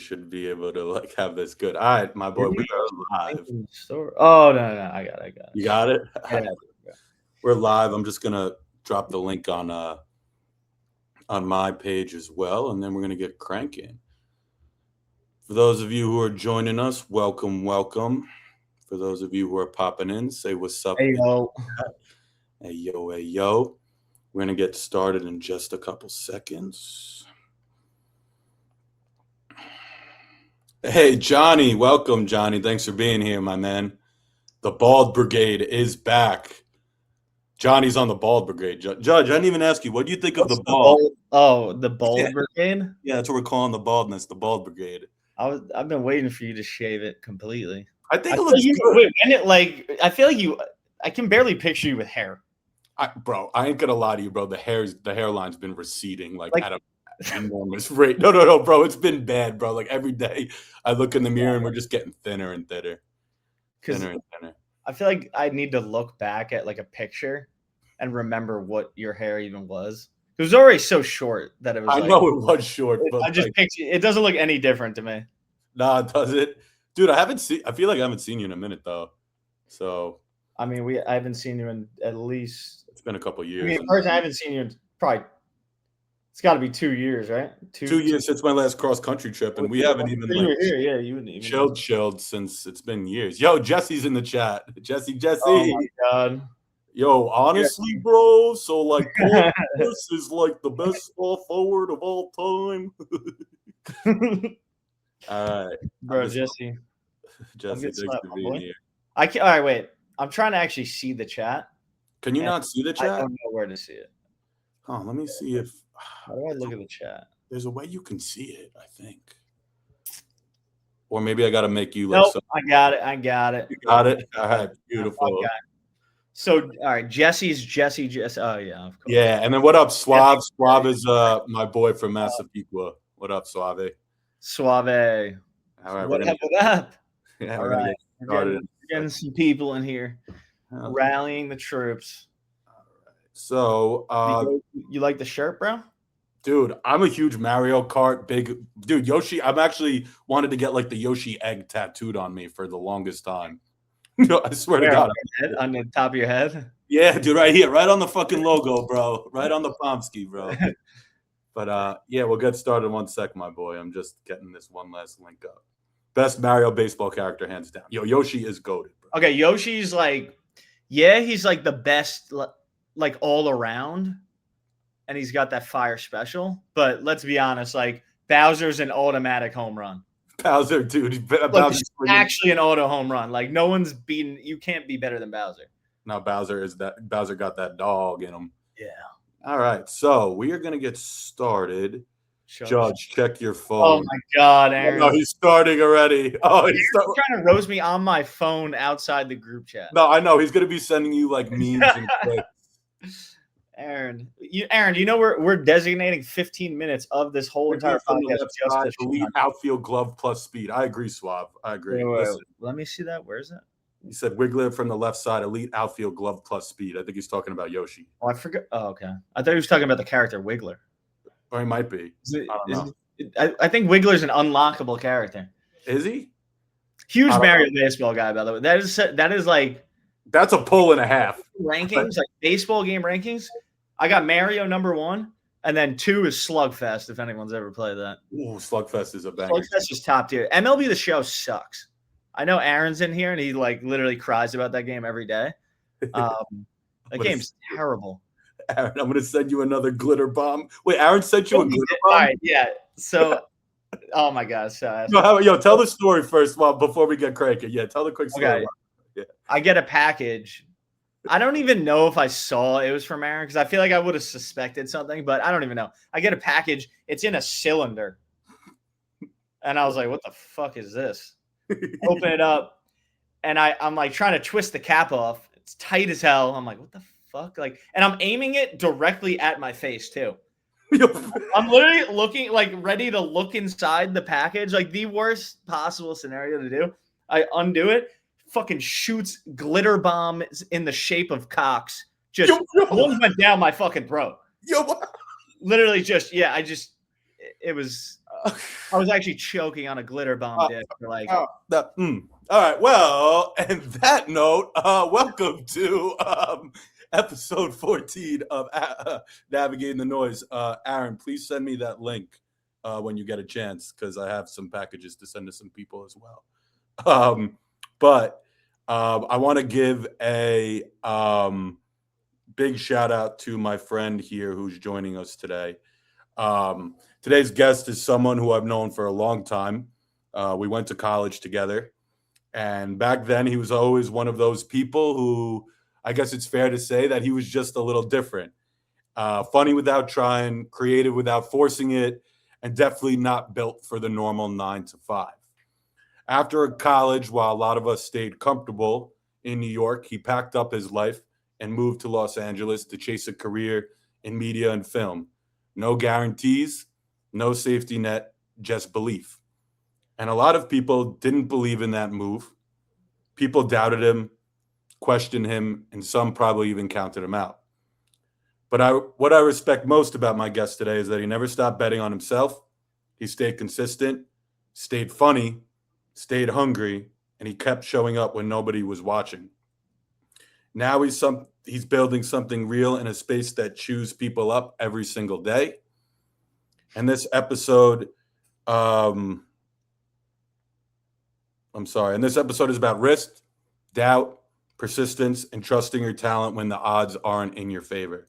should be able to like have this good. All right, my boy, we are live. Oh no, I got it. You got it? Yeah. We're live. I'm just gonna drop the link on my page as well, and then we're gonna get cranking. For those of you who are joining us, welcome. For those of you who are popping in, say what's up. Hey yo. Hey yo. We're gonna get started in just a couple seconds. Hey, Johnny. Welcome, Johnny. Thanks for being here, my man. The Bald Brigade is back. Johnny's on the Bald Brigade. Judge, I didn't even ask you. What do you think of the bald? Oh, the Bald Brigade? Yeah, that's what we're calling the baldness, the Bald Brigade. I've been waiting for you to shave it completely. I think it looks good. Wait, I feel like I can barely picture you with hair. Bro, I ain't gonna lie to you, bro. The hairline's been receding like at an enormous rate. No, bro. It's been bad, bro. Like every day I look in the mirror and we're just getting thinner and thinner. Thinner and thinner. I feel like I need to look back at like a picture and remember what your hair even was. It was already so short that it was. I know it was short, but I just picture it doesn't look any different to me. Nah, does it? Dude, I feel like I haven't seen you in a minute though. So I mean, I haven't seen you in at least. It's been a couple years. I mean, first I haven't seen you in probably. It's got to be 2 years, right? 2 years since my last cross country trip, and we haven't even like yeah, you wouldn't even chilled since it's been years. Yo, Jesse's in the chat. Jesse. Oh my god. Yo, honestly, bro. So like, this is like the best small forward of all time. All right, bro, Jesse, thanks for being here. All right, wait. I'm trying to actually see the chat. Can you not see the chat? I don't know where to see it. Oh, let me see if. How do I look at the chat? There's a way you can see it, I think. Or maybe I got to make you. Nope, I got it. You got it. All right, beautiful. Okay. So, all right, Jesse. Oh yeah, of course. Yeah, and then what up, Suave? Suave is my boy from Massapequa. What up, Suave? Suave. All right, what up? Yeah, all right, we're getting some people in here, rallying the troops. So, you like the shirt, bro? Dude, I'm a huge Mario Kart dude. Yoshi, I'm actually wanted to get like the Yoshi egg tattooed on me for the longest time. I swear to God, on the top of your head. Yeah, dude, right here, right on the fucking logo, bro. Right on the Pomsky, bro. But yeah, we'll get started in 1 sec, my boy. I'm just getting this one last link up. Best Mario baseball character, hands down. Yo, Yoshi is goated, bro. Okay, Yoshi's like, he's like the best. Like all around, and he's got that fire special. But let's be honest, like Bowser's an automatic home run. Bowser, dude, Bowser's actually an auto home run. Like no one's beaten. You can't be better than Bowser. No, Bowser got that dog in him. Yeah. All right, so we are gonna get started. Judge, check your phone. Oh my God, Aaron! No, he's starting already. Oh, he's trying to roast me on my phone outside the group chat. No, I know he's gonna be sending you like memes and clips. Aaron, you know we're designating 15 minutes of this whole entire podcast. Elite outfield glove plus speed. I agree, Suave. I agree. Wait. Let me see that. Where is it? He said Wiggler from the left side, elite outfield glove plus speed. I think he's talking about Yoshi. Oh, I forgot. Oh, okay. I thought he was talking about the character Wiggler. Or he might be. I think Wiggler's an unlockable character. Is he? Huge Mario baseball guy, by the way. That is like. That's a pull and a half. Rankings, like baseball game rankings. I got Mario number 1, and then 2 is Slugfest, if anyone's ever played that. Ooh, Slugfest is a banger. Slugfest is top tier. MLB The Show sucks. I know Aaron's in here, and he like literally cries about that game every day. That game's terrible. Aaron, I'm going to send you another glitter bomb. Wait, Aaron sent you a glitter bomb? All right, yeah. So, oh my God. So, tell the story first before we get cranking. Yeah, tell the quick story. Okay. Yeah. I get a package. I don't even know if I saw it was from Aaron because I feel like I would have suspected something, but I don't even know. I get a package. It's in a cylinder. And I was like, what the fuck is this? Open it up. And I'm like trying to twist the cap off. It's tight as hell. I'm like, what the fuck? Like, and I'm aiming it directly at my face too. I'm literally looking like ready to look inside the package. Like the worst possible scenario to do. I undo it. Fucking shoots glitter bomb in the shape of cocks. Just one went down my fucking throat. Literally just, it was I was actually choking on a glitter bomb dip for like. All right. Well, and that note, welcome to episode 14 of Navigating the Noise. Aaron, please send me that link when you get a chance, because I have some packages to send to some people as well. But I want to give a big shout out to my friend here who's joining us today. Today's guest is someone who I've known for a long time. We went to college together. And back then, he was always one of those people who, I guess it's fair to say that he was just a little different. Funny without trying, creative without forcing it, and definitely not built for the normal 9 to 5. After college, while a lot of us stayed comfortable in New York, he packed up his life and moved to Los Angeles to chase a career in media and film. No guarantees, no safety net, just belief. And a lot of people didn't believe in that move. People doubted him, questioned him, and some probably even counted him out. But what I respect most about my guest today is that he never stopped betting on himself. He stayed consistent, stayed funny, stayed hungry, and he kept showing up when nobody was watching. Now he's building something real in a space that chews people up every single day. And this episode, this episode is about risk, doubt, persistence, and trusting your talent when the odds aren't in your favor.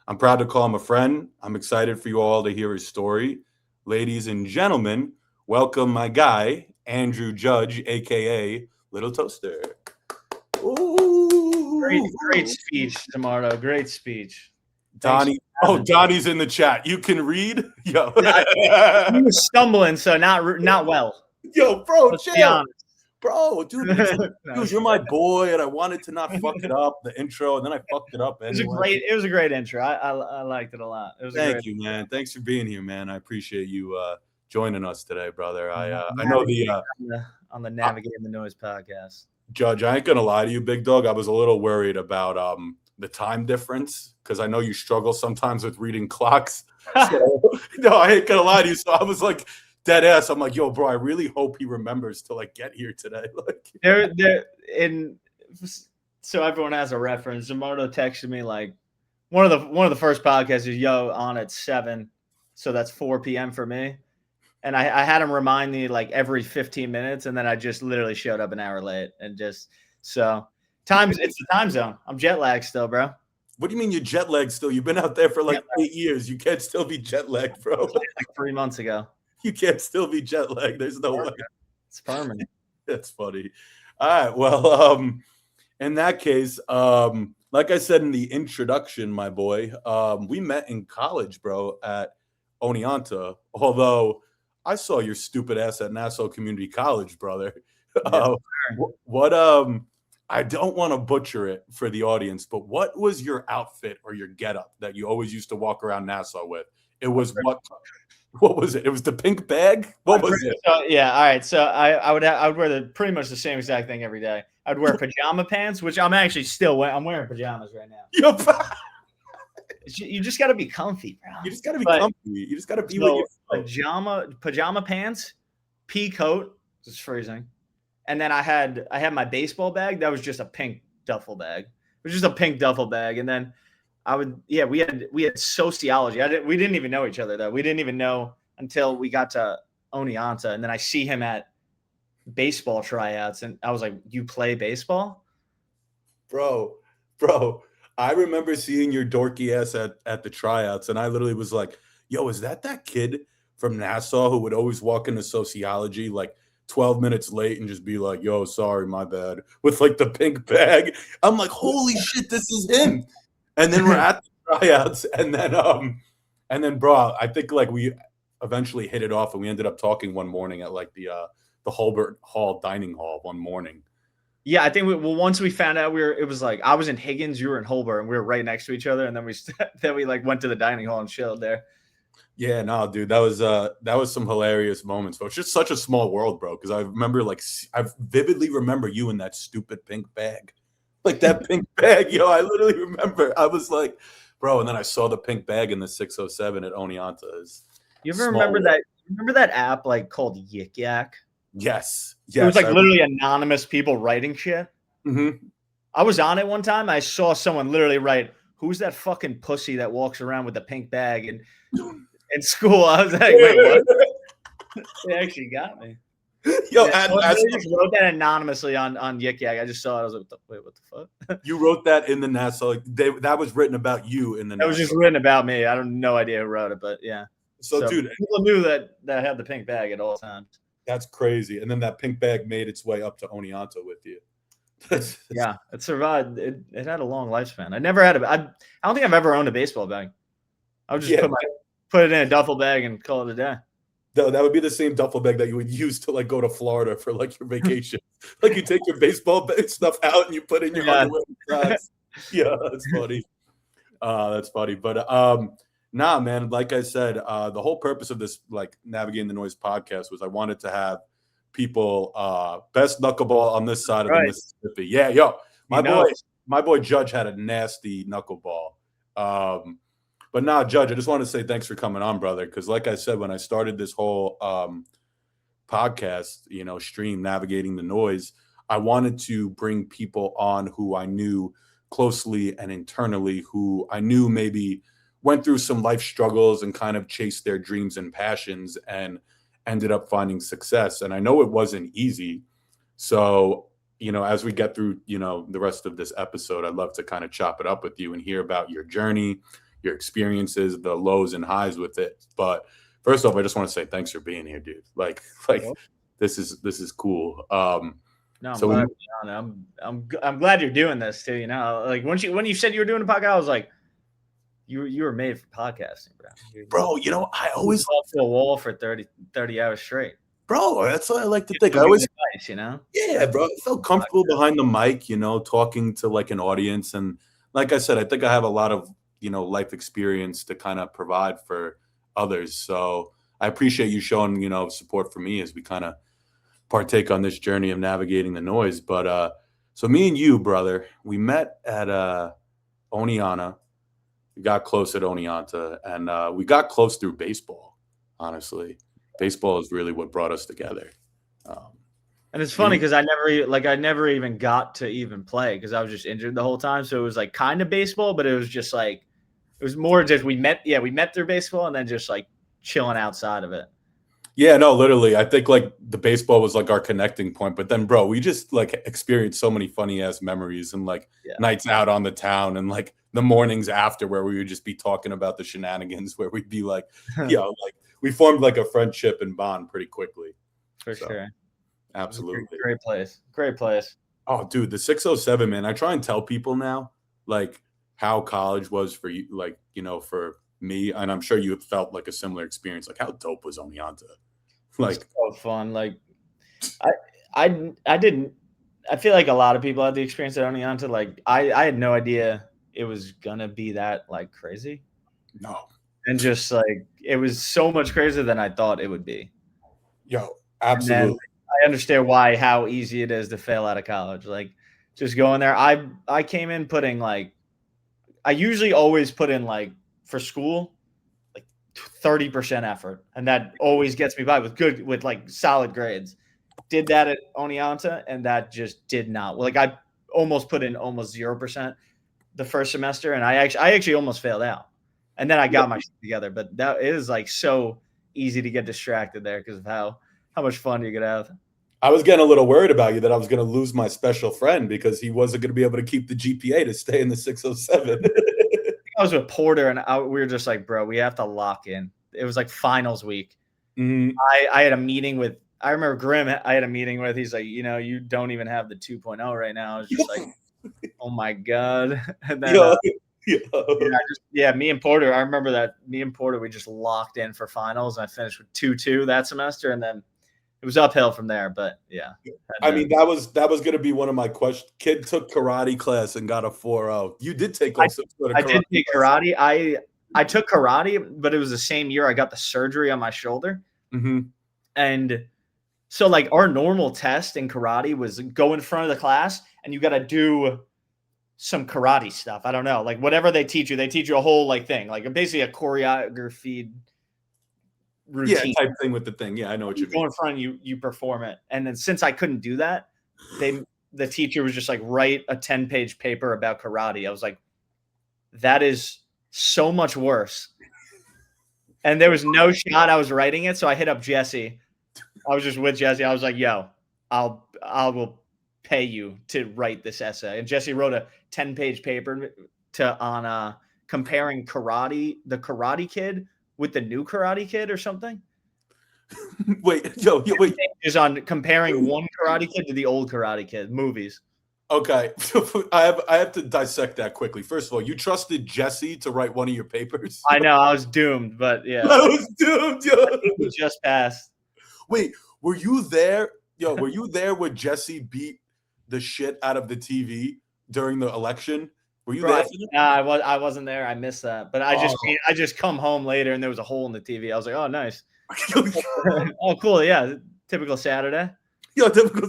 I'm proud to call him a friend. I'm excited for you all to hear his story. Ladies and gentlemen, welcome my guy, Andrew Judge, a.k.a. Little Toaster. Ooh. Great speech, Tamardo. Great speech. Donnie. Oh, Donnie's in the chat. You can read? Yo. He was stumbling, so not well. Yo, bro, Let's be honest. Bro, dude, you're my boy, and I wanted to not fuck it up, the intro, and then I fucked it up anyway. It was a great intro. I liked it a lot. Thank you, man. Thanks for being here, man. I appreciate you joining us today, brother. I know on the Navigating the Noise podcast. Judge, I ain't gonna lie to you, big dog. I was a little worried about the time difference, because I know you struggle sometimes with reading clocks. So, no, I ain't gonna lie to you. So I was like, dead ass. I'm like, yo, bro, I really hope he remembers to like get here today. Like, so everyone has a reference. Zamardo texted me like one of the first podcasts is yo on at 7, so that's 4 p.m. for me. And I had him remind me like every 15 minutes, and then I just literally showed up an hour late, and just so it's the time zone. I'm jet lagged still, bro. What do you mean you're jet lagged still? You've been out there for like 8 years. You can't still be jet lagged, bro. Like 3 months ago. You can't still be jet lagged. There's no way. It's permanent. That's funny. All right. Well, in that case, like I said in the introduction, my boy, we met in college, bro, at Oneonta. Although I saw your stupid ass at Nassau Community College, brother. I don't want to butcher it for the audience, but what was your outfit or your getup that you always used to walk around Nassau with? It was what was it? It was the pink bag? What was it? So, yeah, all right. So I would wear pretty much the same exact thing every day. I'd wear pajama pants, which I'm actually still wearing. I'm wearing pajamas right now. You just got to be comfy, bro. You just got to be comfy. You just got to be with your pajama pants, pea coat, it's freezing. And then I had my baseball bag. That was just a pink duffel bag. It was just a pink duffel bag. And then we had sociology. We didn't even know each other though. We didn't even know until we got to Oneonta. And then I see him at baseball tryouts, and I was like, "You play baseball?" Bro. I remember seeing your dorky ass at the tryouts, and I literally was like, "Yo, is that kid from Nassau who would always walk into sociology like 12 minutes late and just be like, yo, sorry, my bad," with like the pink bag? I'm like, holy shit, this is him. And then we're at the tryouts, and then bro, I think like we eventually hit it off, and we ended up talking one morning at like the Hulbert Hall dining hall one morning. Yeah, I think once we found out it was like I was in Higgins, you were in Hulbert, and we were right next to each other, and then we like went to the dining hall and chilled there. Yeah, no, dude, that was some hilarious moments, bro. It's just such a small world, bro. Because I remember, like, I vividly remember you in that stupid pink bag, like that pink bag, yo. I literally remember. I was like, bro, and then I saw the pink bag in the 607 at Oneonta. You ever remember that? Remember that app like called Yik Yak? Yes. It was Yes. like literally anonymous people writing shit. Mhm. I was on it one time. I saw someone literally write, "Who's that fucking pussy that walks around with a pink bag?" And in school, I was like, "Wait, what?" They actually got me. Yo, Yeah, and someone as really just wrote that anonymously on Yik Yak. I just saw it. I was like, "Wait, what the fuck?" you wrote that in the NASA, like that was written about you in the That was NASA. just written about me. I don't no idea who wrote it, but yeah. So, dude, people knew that I had the pink bag at all times. that's crazy. And then that pink bag made its way up to Oneonta with you. Yeah, it survived. It had a long lifespan. I never had a. I don't think I've ever owned a baseball bag. I would just put it in a duffel bag and call it a day. That would be the same duffel bag that you would use to like go to Florida for like your vacation. Like you take your baseball stuff out and you put in your underwear and socks. Yeah, that's funny. That's funny. But nah, man, like I said, the whole purpose of this like Navigating the Noise podcast was I wanted to have people best knuckleball on this side of the Mississippi. Yeah, yo, my boy Judge had a nasty knuckleball. But now, Judge, I just want to say thanks for coming on, brother. Because like I said, when I started this whole podcast, stream Navigating the Noise, I wanted to bring people on who I knew closely and internally, who I knew maybe went through some life struggles and kind of chased their dreams and passions and ended up finding success. And I know it wasn't easy. So, as we get through, the rest of this episode, I'd love to kind of chop it up with you and hear about your journey, your experiences, the lows and highs with it. But first off, I just want to say thanks for being here, dude. Like this is cool. No, I'm glad you're doing this too. Like when you said you were doing a podcast, I was like, you were made for podcasting, bro. I always talk to a wall for 30 hours straight. Bro, that's what I like to think. I always, advice, Yeah, bro. I felt comfortable behind the mic, talking to like an audience. And like I said, I think I have a lot of, life experience to kind of provide for others. So I appreciate you showing, support for me as we kind of partake on this journey of navigating the noise. But so me and you, brother, we met at Oneonta. We got close at Oneonta, and we got close through baseball, honestly. Baseball is really what brought us together. And it's funny because I never even got to even play because I was just injured the whole time. So it was like kind of baseball, but it was just like it was more just we met through baseball and then just like chilling outside of it. Yeah, no, literally. I think like the baseball was like our connecting point. But then, bro, we just like experienced so many funny ass memories and like nights out on the town and like the mornings after where we would just be talking about the shenanigans where we'd be like, like we formed like a friendship and bond pretty quickly. For sure. Absolutely. Great place. Great place. Oh, dude, the 607, man. I try and tell people now, like how college was for you, like, for me. And I'm sure you have felt like a similar experience. Like how dope was Oneonta? Like so fun. Like I feel like a lot of people had the experience at Oneonta. Like I had no idea it was gonna be that like crazy. No. And just like it was so much crazier than I thought it would be. Yo, absolutely. I understand how easy it is to fail out of college. Like just going there. I came in putting like I usually always put in like for school like 30% effort, and that always gets me by with like solid grades. Did that at Oneonta, and that just did not. Like I almost put in almost 0% the first semester, and I actually almost failed out. And then I got my shit together, but that is like so easy to get distracted there because of how much fun you could have. I was getting a little worried about you that I was going to lose my special friend because he wasn't going to be able to keep the GPA to stay in the 607. I was with Porter, and we were just like, bro, we have to lock in. It was like finals week. Mm-hmm. I had a meeting with. I remember Grim. I had a meeting with. He's like, you don't even have the 2.0 right now. I was just like, oh my god. And then, me and Porter. I remember that me and Porter we just locked in for finals. And I finished with 2.2 that semester, and then it was uphill from there. But yeah, I mean that was going to be one of my questions. Kid took karate class and got a 4.0. You did take I did take karate. I took karate, but it was the same year I got the surgery on my shoulder. Mm-hmm. And so like our normal test in karate was go in front of the class and you got to do some karate stuff. I don't know, like whatever they teach you a whole like thing, like basically a choreography routine. type thing with the thing. Yeah, I know what you You go mean. in front, you perform it, and then since I couldn't do that, the teacher was just like, write a 10-page paper about karate. I was like, that is so much worse. And there was no shot I was writing it, so I hit up Jesse. I was just with Jesse. I was like, yo, I will pay you to write this essay. And Jesse wrote a 10-page paper on comparing the Karate Kid with the new Karate Kid or something. Wait. Is on comparing one Karate Kid to the old Karate Kid movies. Okay, I have to dissect that quickly. First of all, you trusted Jesse to write one of your papers? I know I was doomed, but yeah, I was doomed. Yo. it just passed. Wait, were you there? Yo, were you there when Jesse beat the shit out of the TV during the election? Were you there? I wasn't there. I missed that, but I just come home later and there was a hole in the TV. I was like, oh, nice. Oh, cool. Yeah, typical Saturday. Yo, typical.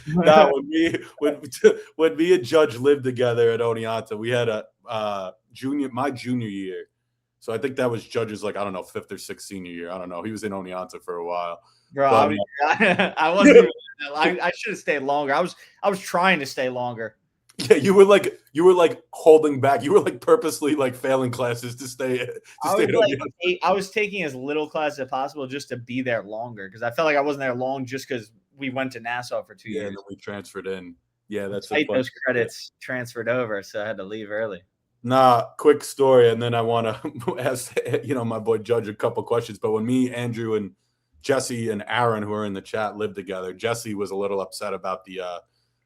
Nah, when me and Judge lived together at Oneonta, we had my junior year. So I think that was Judge's, like, I don't know, 5th or 6th senior year. I don't know. He was in Oneonta for a while. Bro, I wasn't. I should have stayed longer. I was trying to stay longer. Yeah, you were like holding back. You were like purposely like failing classes to stay. I was taking as little classes as possible just to be there longer because I felt like I wasn't there long just because we went to Nassau for 2 years. Yeah, and then we transferred in. Yeah, that's those credits transferred over, so I had to leave early. Nah, quick story, and then I want to ask my boy Judge a couple questions. But when me, Andrew, and Jesse and Aaron, who are in the chat, lived together, Jesse was a little upset about the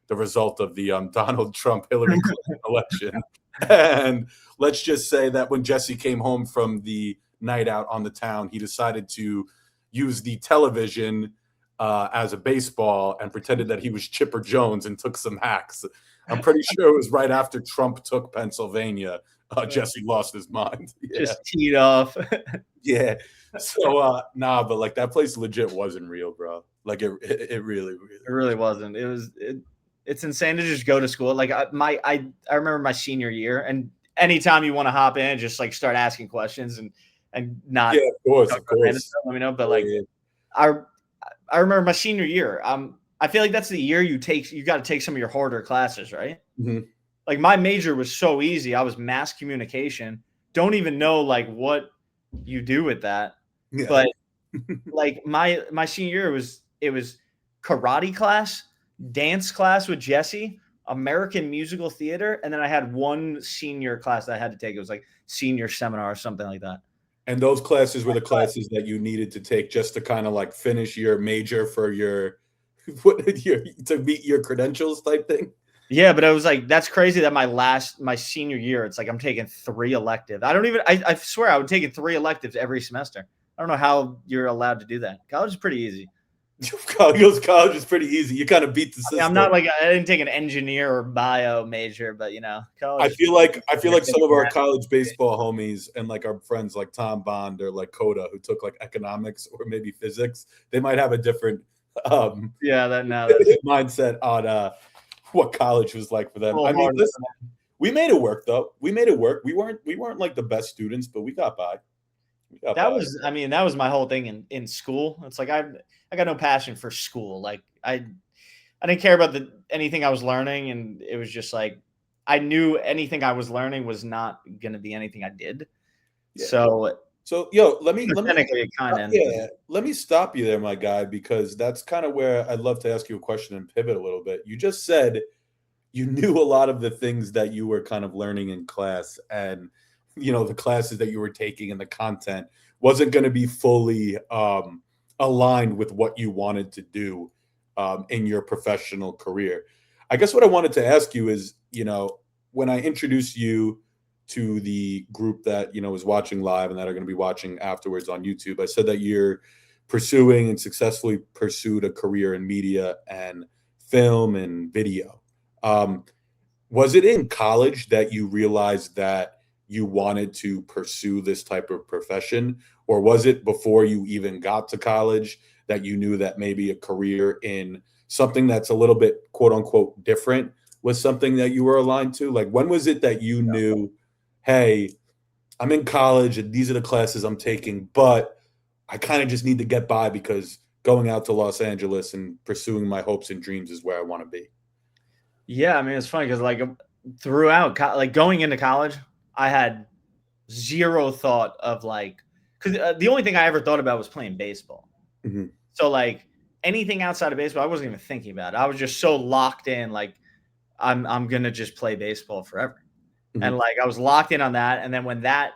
result of the Donald Trump Hillary Clinton election. And let's just say that when Jesse came home from the night out on the town, he decided to use the television as a baseball and pretended that he was Chipper Jones and took some hacks. I'm pretty sure it was right after Trump took Pennsylvania. Jesse lost his mind. Yeah. Just teed off. Yeah. So but like that place legit wasn't real, bro. Like it really wasn't. It's insane to just go to school. Like I remember my senior year, and anytime you want to hop in, just like start asking questions and not. Yeah, of course. Let me know. But like, I remember my senior year. I feel like that's the year you got to take some of your harder classes, right? Mm-hmm. Like my major was so easy. I was mass communication. Don't even know like what you do with that. Yeah. But like my senior year it was karate class, dance class with Jesse, American musical theater, and then I had one senior class that I had to take. It was like senior seminar or something like that. And those classes were the classes that you needed to take just to kind of like finish your major for to meet your credentials type thing. Yeah, but it was like, that's crazy that my senior year, it's like I'm taking 3 electives. I swear I would take 3 electives every semester. I don't know how you're allowed to do that. College is pretty easy. College is pretty easy. You kind of beat the system. I'm not like, I didn't take an engineer or bio major, but college. I feel like some of our college baseball homies and like our friends like Tom Bond or like Coda who took like economics or maybe physics, they might have a different mindset on what college was like for them. I mean, listen, we made it work though. We made it work. We weren't like the best students, but we got by. That was my whole thing in school. It's like I got no passion for school. Like I didn't care about anything I was learning, and it was just like I knew anything I was learning was not going to be anything I did. Yeah. So yo, let me stop you there, my guy, because that's kind of where I'd love to ask you a question and pivot a little bit. You just said you knew a lot of the things that you were kind of learning in class, and the classes that you were taking and the content wasn't going to be fully aligned with what you wanted to do in your professional career. I guess what I wanted to ask you is, when I introduced you to the group that, is watching live and that are going to be watching afterwards on YouTube, I said that you're pursuing and successfully pursued a career in media and film and video. Was it in college that you realized that you wanted to pursue this type of profession, or was it before you even got to college that you knew that maybe a career in something that's a little bit quote unquote different was something that you were aligned to? Like, when was it that you knew, hey, I'm in college and these are the classes I'm taking, but I kind of just need to get by because going out to Los Angeles and pursuing my hopes and dreams is where I want to be. Yeah, I mean, it's funny because like throughout, like going into college, I had zero thought of like, because the only thing I ever thought about was playing baseball. Mm-hmm. So like anything outside of baseball, I wasn't even thinking about it. I was just so locked in, like I'm gonna just play baseball forever, Mm-hmm. and like I was locked in on that. And then when that,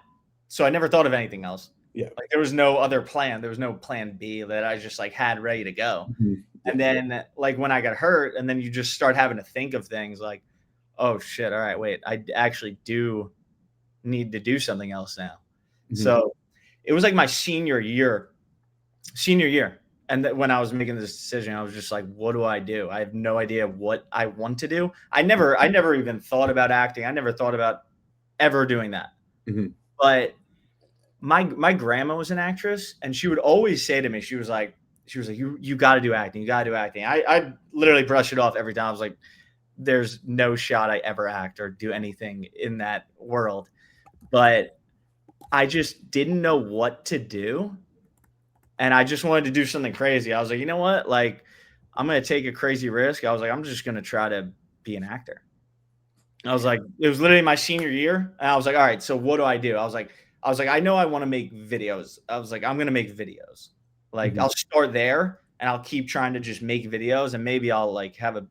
so I never thought of anything else. Yeah, like there was no other plan. There was no plan B that I just like had ready to go. mm-hmm. Yeah. And then like when I got hurt, and then you just start having to think of things like, oh shit, all right, wait, I actually do need to do something else now. Mm-hmm. So it was like my senior year. And when I was making this decision, I was just like, what do I do? I have no idea what I want to do. I never even thought about acting. I never thought about ever doing that. Mm-hmm. But my grandma was an actress, and she would always say to me, she was like, you got to do acting. You got to do acting. I literally brush it off every time. I was like, there's no shot I ever act or do anything in that world. But I just didn't know what to do. And I just wanted to do something crazy. I was like, you know what? Like, I'm going to take a crazy risk. I was like, I'm just going to try to be an actor. I was like, it was literally my senior year. And I was like, all right, so what do I do? I was like, I know I want to make videos. I was like, I'm going to make videos. Like, Mm-hmm. I'll start there and I'll keep trying to just make videos, and maybe I'll like have a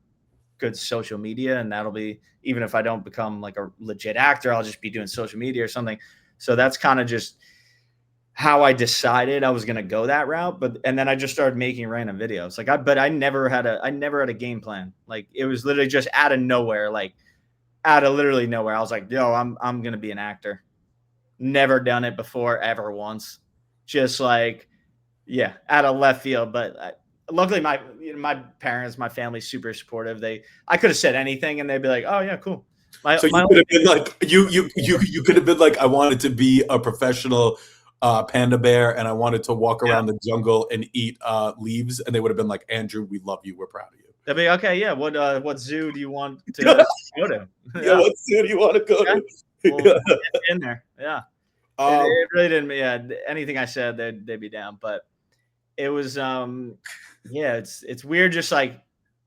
good social media, and that'll be, even if I don't become like a legit actor, I'll just be doing social media or something. So that's kind of just how I decided I was going to go that route. And then I just started making random videos. Like I never had a game plan. Like it was literally just out of nowhere, like out of literally nowhere. I was like, yo, I'm going to be an actor. Never done it before, ever once. Just like, yeah, out of left field. But luckily my parents, my family's super supportive. I could have said anything and they'd be like, oh yeah, cool. So you could have been like, you could have been like, I wanted to be a professional panda bear, and I wanted to walk around the jungle and eat leaves, and they would have been like, Andrew, we love you, we're proud of you. They'd be okay, yeah. What zoo do you want to go to? Yeah, what zoo do you want to go to? Well, get in there, yeah. It really didn't. Yeah, anything I said, they'd be down. But it was, yeah, it's weird, just like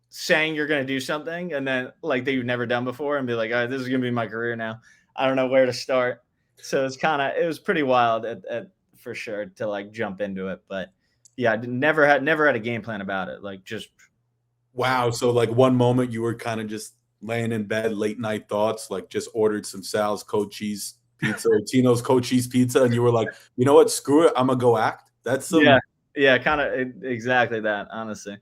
saying you're gonna do something and then like that you've never done before, and be like, oh, this is gonna be my career now. I don't know where to start. So it was pretty wild at for sure to like jump into it. But yeah, I never had a game plan about it. Like just wow. So like one moment you were kind of just laying in bed, late night thoughts, like just ordered some Sal's cold cheese pizza or Tino's cold cheese pizza, and you were like, you know what, screw it, I'm gonna go act. That's some, yeah, kind of exactly that. Honestly,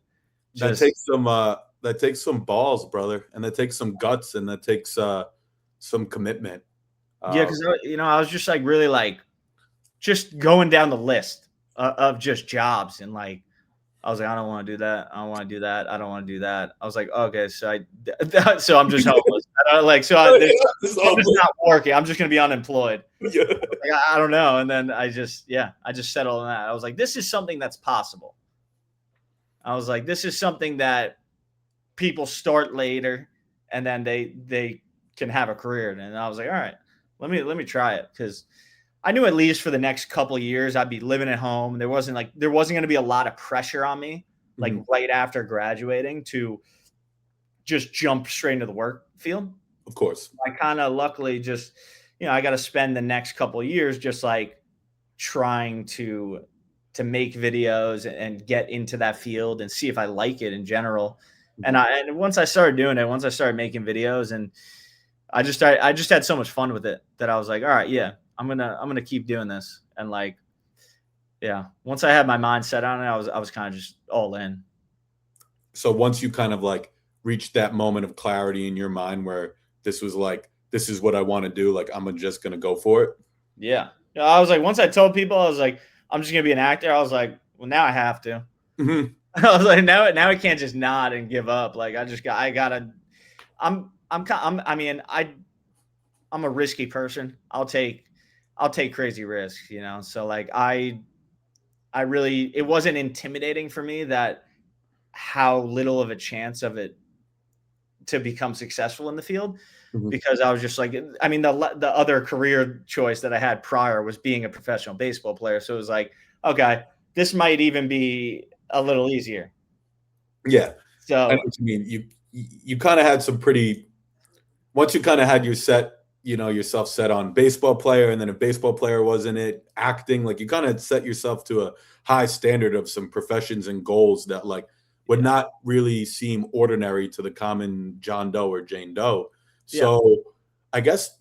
that takes some balls, brother, and that takes some guts, and that takes some commitment. Yeah, because I was just like really like just going down the list of just jobs, and like I was like, I don't want to do that. I don't want to do that. I don't want to do that. I was like, okay, so I'm just homeless. I'm just not working. I'm just gonna be unemployed. Yeah. Like, I don't know. And then I just settled on that. I was like, this is something that's possible. I was like, this is something that people start later, and then they can have a career. And I was like, all right, let me try it, because I knew at least for the next couple of years I'd be living at home. There wasn't going to be a lot of pressure on me, like right after graduating, to just jump straight into the work field. Of course, I kind of luckily just, I got to spend the next couple of years just like trying to make videos and get into that field and see if I like it in general. And once I started doing it, once I started making videos, and I just had so much fun with it that I was like, all right, yeah, I'm gonna keep doing this. And like, yeah, once I had my mind set on it, I was kind of just all in. So once you kind of like reached that moment of clarity in your mind where this was like, this is what I want to do, like I'm just gonna go for it. Yeah, I was like, once I told people I was like, I'm just gonna be an actor, I was like, well, now I have to. Mm-hmm. I was like, now I can't just nod and give up. Like I'm a risky person. I'll take crazy risks, So like I really, it wasn't intimidating for me that how little of a chance of it to become successful in the field, because I was just like, I mean, the other career choice that I had prior was being a professional baseball player. So it was like, okay, this might even be a little easier. Yeah. I know So what you mean. You kind of had some pretty once you kind of had yourself set on baseball player, and then if baseball player wasn't it, acting, like you kind of set yourself to a high standard of some professions and goals that like would yeah, not really seem ordinary to the common John Doe or Jane Doe. yeah, So I guess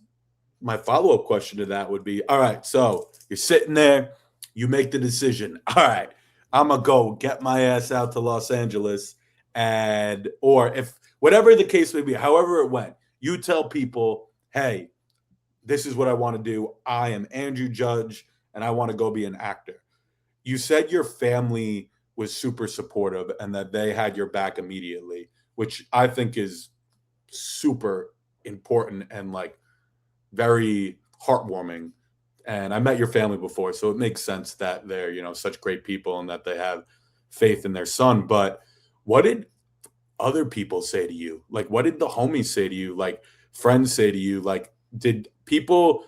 my follow-up question to that would be, all right, so you're sitting there, you make the decision. All right, I'm gonna go get my ass out to Los Angeles, and or if whatever the case may be, however it went, you tell people, hey, this is what I want to do. I am Andrew Judge and I want to go be an actor. You said your family was super supportive and that they had your back immediately, which I think is super important and like very heartwarming. And I met your family before, so it makes sense that they're, such great people and that they have faith in their son. But what did other people say to you? Like, what did the homies say to you? Like, friends say to you? Like, did people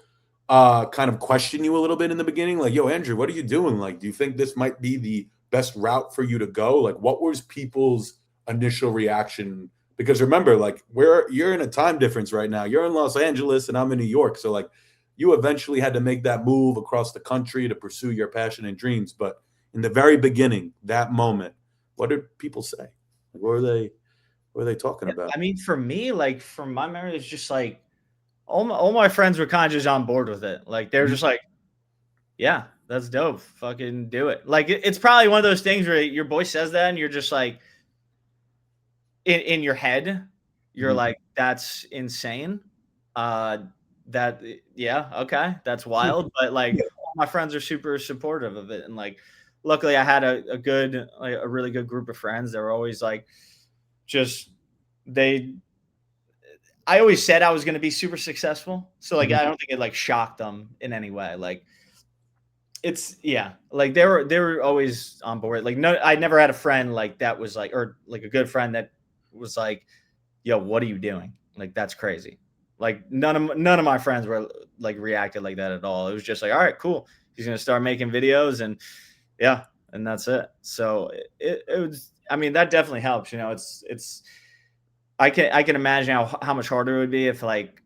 kind of question you a little bit in the beginning? Like, yo, Andrew, what are you doing? Like, do you think this might be the best route for you to go? Like, what was people's initial reaction? Because remember, like, you're in a time difference right now. You're in Los Angeles and I'm in New York. So, like, you eventually had to make that move across the country to pursue your passion and dreams. But in the very beginning, that moment, what did people say? What were they talking about? I mean, for me, like from my memory, it's just like all my friends were kind of just on board with it. Like they're Mhm. just like, yeah, that's dope. Fucking do it. Like it's probably one of those things where your boy says that and you're just like in your head, you're Mhm. like, that's insane. Uh that yeah, okay, that's wild. But like Yeah. all my friends are super supportive of it. And like luckily I had a good like a really good group of friends that were always like just they I always said I was going to be super successful. So like Mhm. I don't think it like shocked them in any way. Like it's yeah, like they were always on board. Like no I never had a friend like that was like or like a good friend that was like, "Yo, what are you doing?" Like that's crazy. Like none of my friends were like reacted like that at all. It was just like, "All right, cool. He's going to start making videos and yeah, and that's it." So it was I mean, that definitely helps, it's I can imagine how much harder it would be if like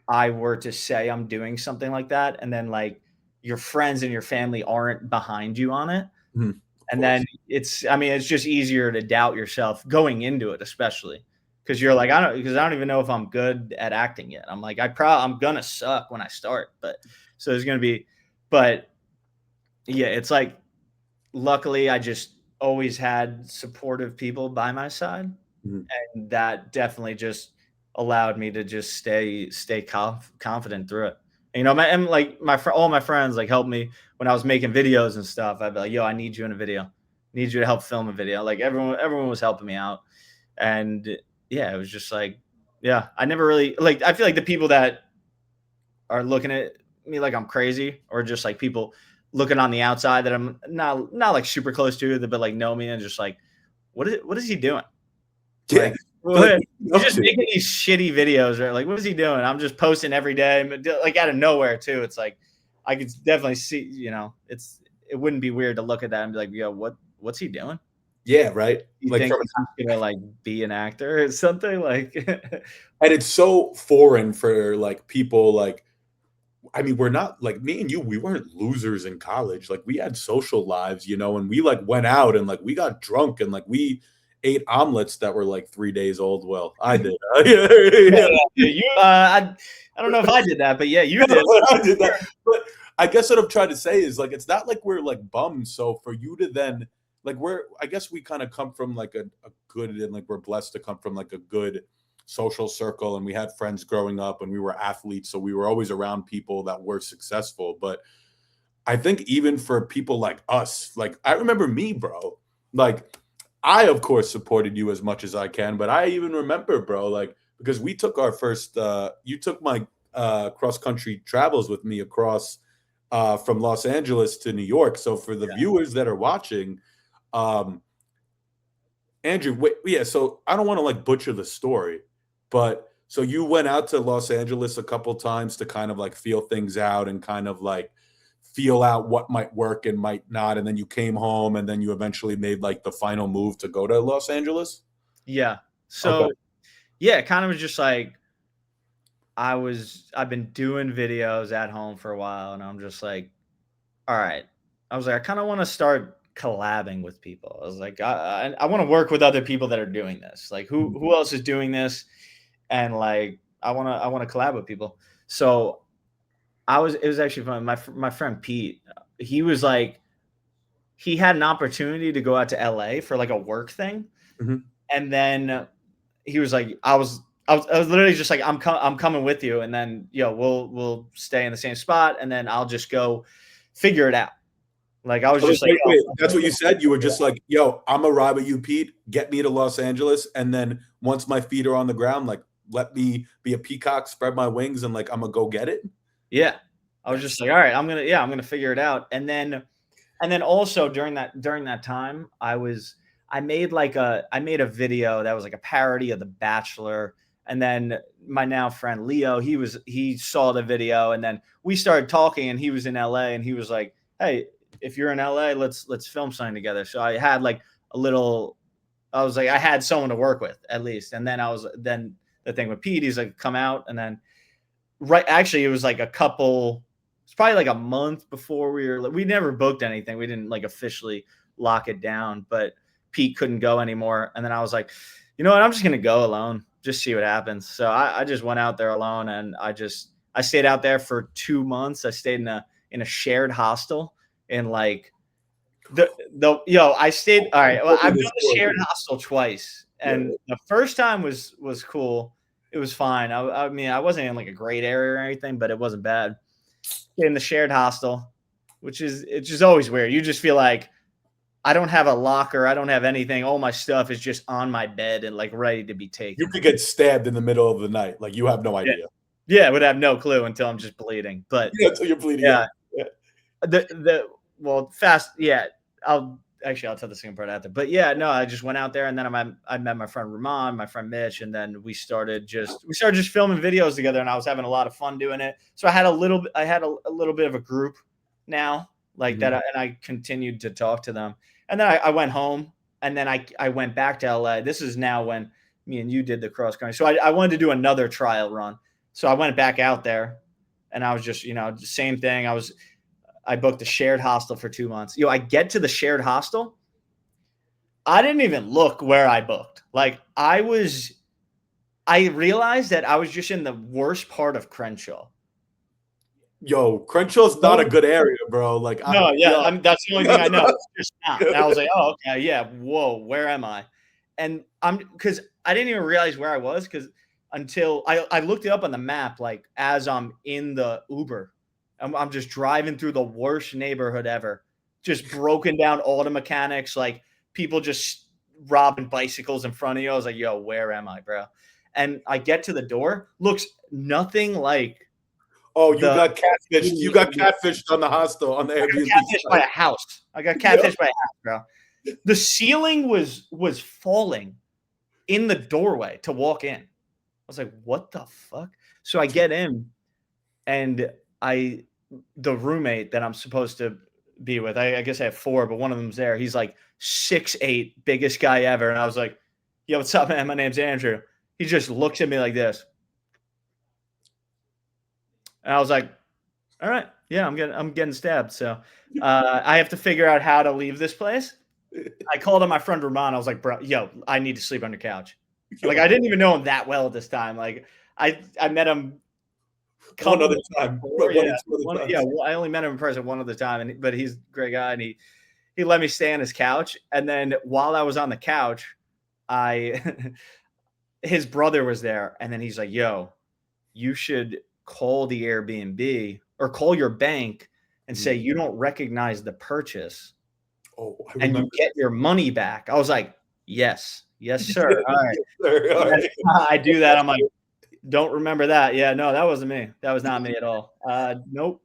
I were to say I'm doing something like that, and then like your friends and your family aren't behind you on it. Mhm. Of And then course. I mean, it's just easier to doubt yourself going into it, especially because you're like, because I don't even know if I'm good at acting yet. I'm like, I'm gonna suck when I start, but so there's gonna be, but yeah, it's like, luckily I just always had supportive people by my side Mhm. that definitely just allowed me to just stay confident through it. And like all my friends like helped me when I was making videos and stuff. I'd be like, "Yo, I need you in a video. Need you to help film a video." Like everyone was helping me out, and yeah, it was just like, yeah, I never really like. I feel like the people that are looking at me like I'm crazy, or just like people looking on the outside that I'm not like super close to, but like know me and just like, what is he doing? Yeah. Like, So, like, what what are you he's up just to? making these shitty videos, right? Like, what is he doing? I'm just posting every day, but like out of nowhere too. It's like I could definitely see, it wouldn't be weird to look at that and be like, yo, what's he doing? Yeah, right. You Like think from he's gonna like be an actor or something? Like, and it's so foreign for like people like I mean, we're not like me and you, we weren't losers in college. Like we had social lives, and we like went out and like we got drunk and like we ate omelets that were like 3 days old. Well, I did. yeah, Yeah. yeah, I don't know if I did that, but yeah, you No, did. I did that. But I guess what I'm trying to say is like it's not like we're like bums. So for you to then like I guess we kind of come from like a good and like we're blessed to come from like a good social circle and we had friends growing up and we were athletes. So we were always around people that were successful. But I think even for people like us, like I remember me, bro. Like I of course supported you as much as I can, but I even remember, bro, like because we took our first you took my cross country travels with me across from Los Angeles to New York. So for the viewers that are watching, um Andrew, wait, yeah, so I don't want to like butcher the story, but so you went out to Los Angeles a couple times to kind of like feel things out and kind of like feel out what might work and might not, and then you came home, and then you eventually made like the final move to go to Los Angeles? Yeah. So Okay. yeah, it kind of was just like I've been doing videos at home for a while, and I'm just like, all right. I was like, I kind of want to start collabing with people. I was like, I want to work with other people that are doing this. Like, who else is doing this? And like, I want to collab with people. So it was actually fun. My friend Pete, he was like, he had an opportunity to go out to LA for like a work thing, Mhm. and then he was like, I was literally just like, I'm coming with you, and then we'll stay in the same spot, and then I'll just go figure it out. Like I was just like, Wait, that's what you said? You were just like, yo, I'm a ride with you, Pete. Get me to Los Angeles. And then once my feet are on the ground, like, let me be a peacock, spread my wings, and like, I'm going to go get it. yeah. I was just like, all right, I'm gonna figure it out. And then also during that time, I made a video that was like a parody of The Bachelor. And then my now friend Leo, he saw the video, and then we started talking, and he was in LA, and he was like, hey, if you're in LA, let's film something together. So I had like a little I was like, I had someone to work with at least. And then the thing with Pete, he's like, come out. And then right, actually, it was like it's probably like a month before we never booked anything. We didn't like officially lock it down, but Pete couldn't go anymore. And then I was like, you know what? I'm just going to go alone, just see what happens. So I just went out there alone, and I stayed out there for 2 months. I stayed in a shared hostel in like I stayed. All right. Well, I've done the shared hostel twice, and the first time was cool. It was fine. I mean, I wasn't in like a great area or anything, but it wasn't bad. In the shared hostel, it's just always weird. You just feel like I don't have a locker. I don't have anything. All my stuff is just on my bed and like ready to be taken. You could get stabbed in the middle of the night. Like, you have no Yeah. idea. Yeah, I would have no clue until I'm just bleeding. But Until you're bleeding yeah, out. Yeah. yeah. I'll tell the second part after. But yeah, no, I just went out there, and then I met my friend Ramon, my friend Mitch, and then we started just filming videos together, and I was having a lot of fun doing it. So I had a little bit of a group now, like that, and I continued to talk to them. And then I went home, and then I went back to LA. This is now when me and you did the cross country. So I wanted to do another trial run. So I went back out there, and I was just, the same thing. I booked a shared hostel for 2 months. I get to the shared hostel. I didn't even look where I booked. Like I realized that I was just in the worst part of Crenshaw. Yo, Crenshaw's not a good area, bro. Like, that's the only thing I know. It's just not. And I was like, oh, okay, yeah. Whoa, where am I? And because I didn't even realize where I was until I looked it up on the map, like as I'm in the Uber. I'm just driving through the worst neighborhood ever. Just broken down auto mechanics, like people just robbing bicycles in front of you. I was like, yo, where am I, bro? And I get to the door, looks nothing like. Oh, you got catfished. You got catfished on the hostel, on the Airbnb. Catfished by a house. I got catfished by a house, bro. The ceiling was falling in the doorway to walk in. I was like, what the fuck? So I get in, and the roommate that I'm supposed to be with, I guess I have 4, but one of them's there. He's like 6'8", biggest guy ever. And I was like, yo, what's up, man? My name's Andrew. He just looks at me like this. And I was like, all right, yeah, I'm getting stabbed. So I have to figure out how to leave this place. I called on my friend Ramon. I was like, bro, yo, I need to sleep on your couch. Like, I didn't even know him that well at this time. Like I met him one other time. I only met him in person one other time, but he's a great guy, and he let me stay on his couch. And then while I was on the couch, his brother was there, and then he's like, yo, you should call the Airbnb or call your bank and say you don't recognize the purchase. And you get your money back. I was like, yes, sir. All right. All right. I do that. I'm like, don't remember that. Yeah, no, that wasn't me. That was not me at all. Nope.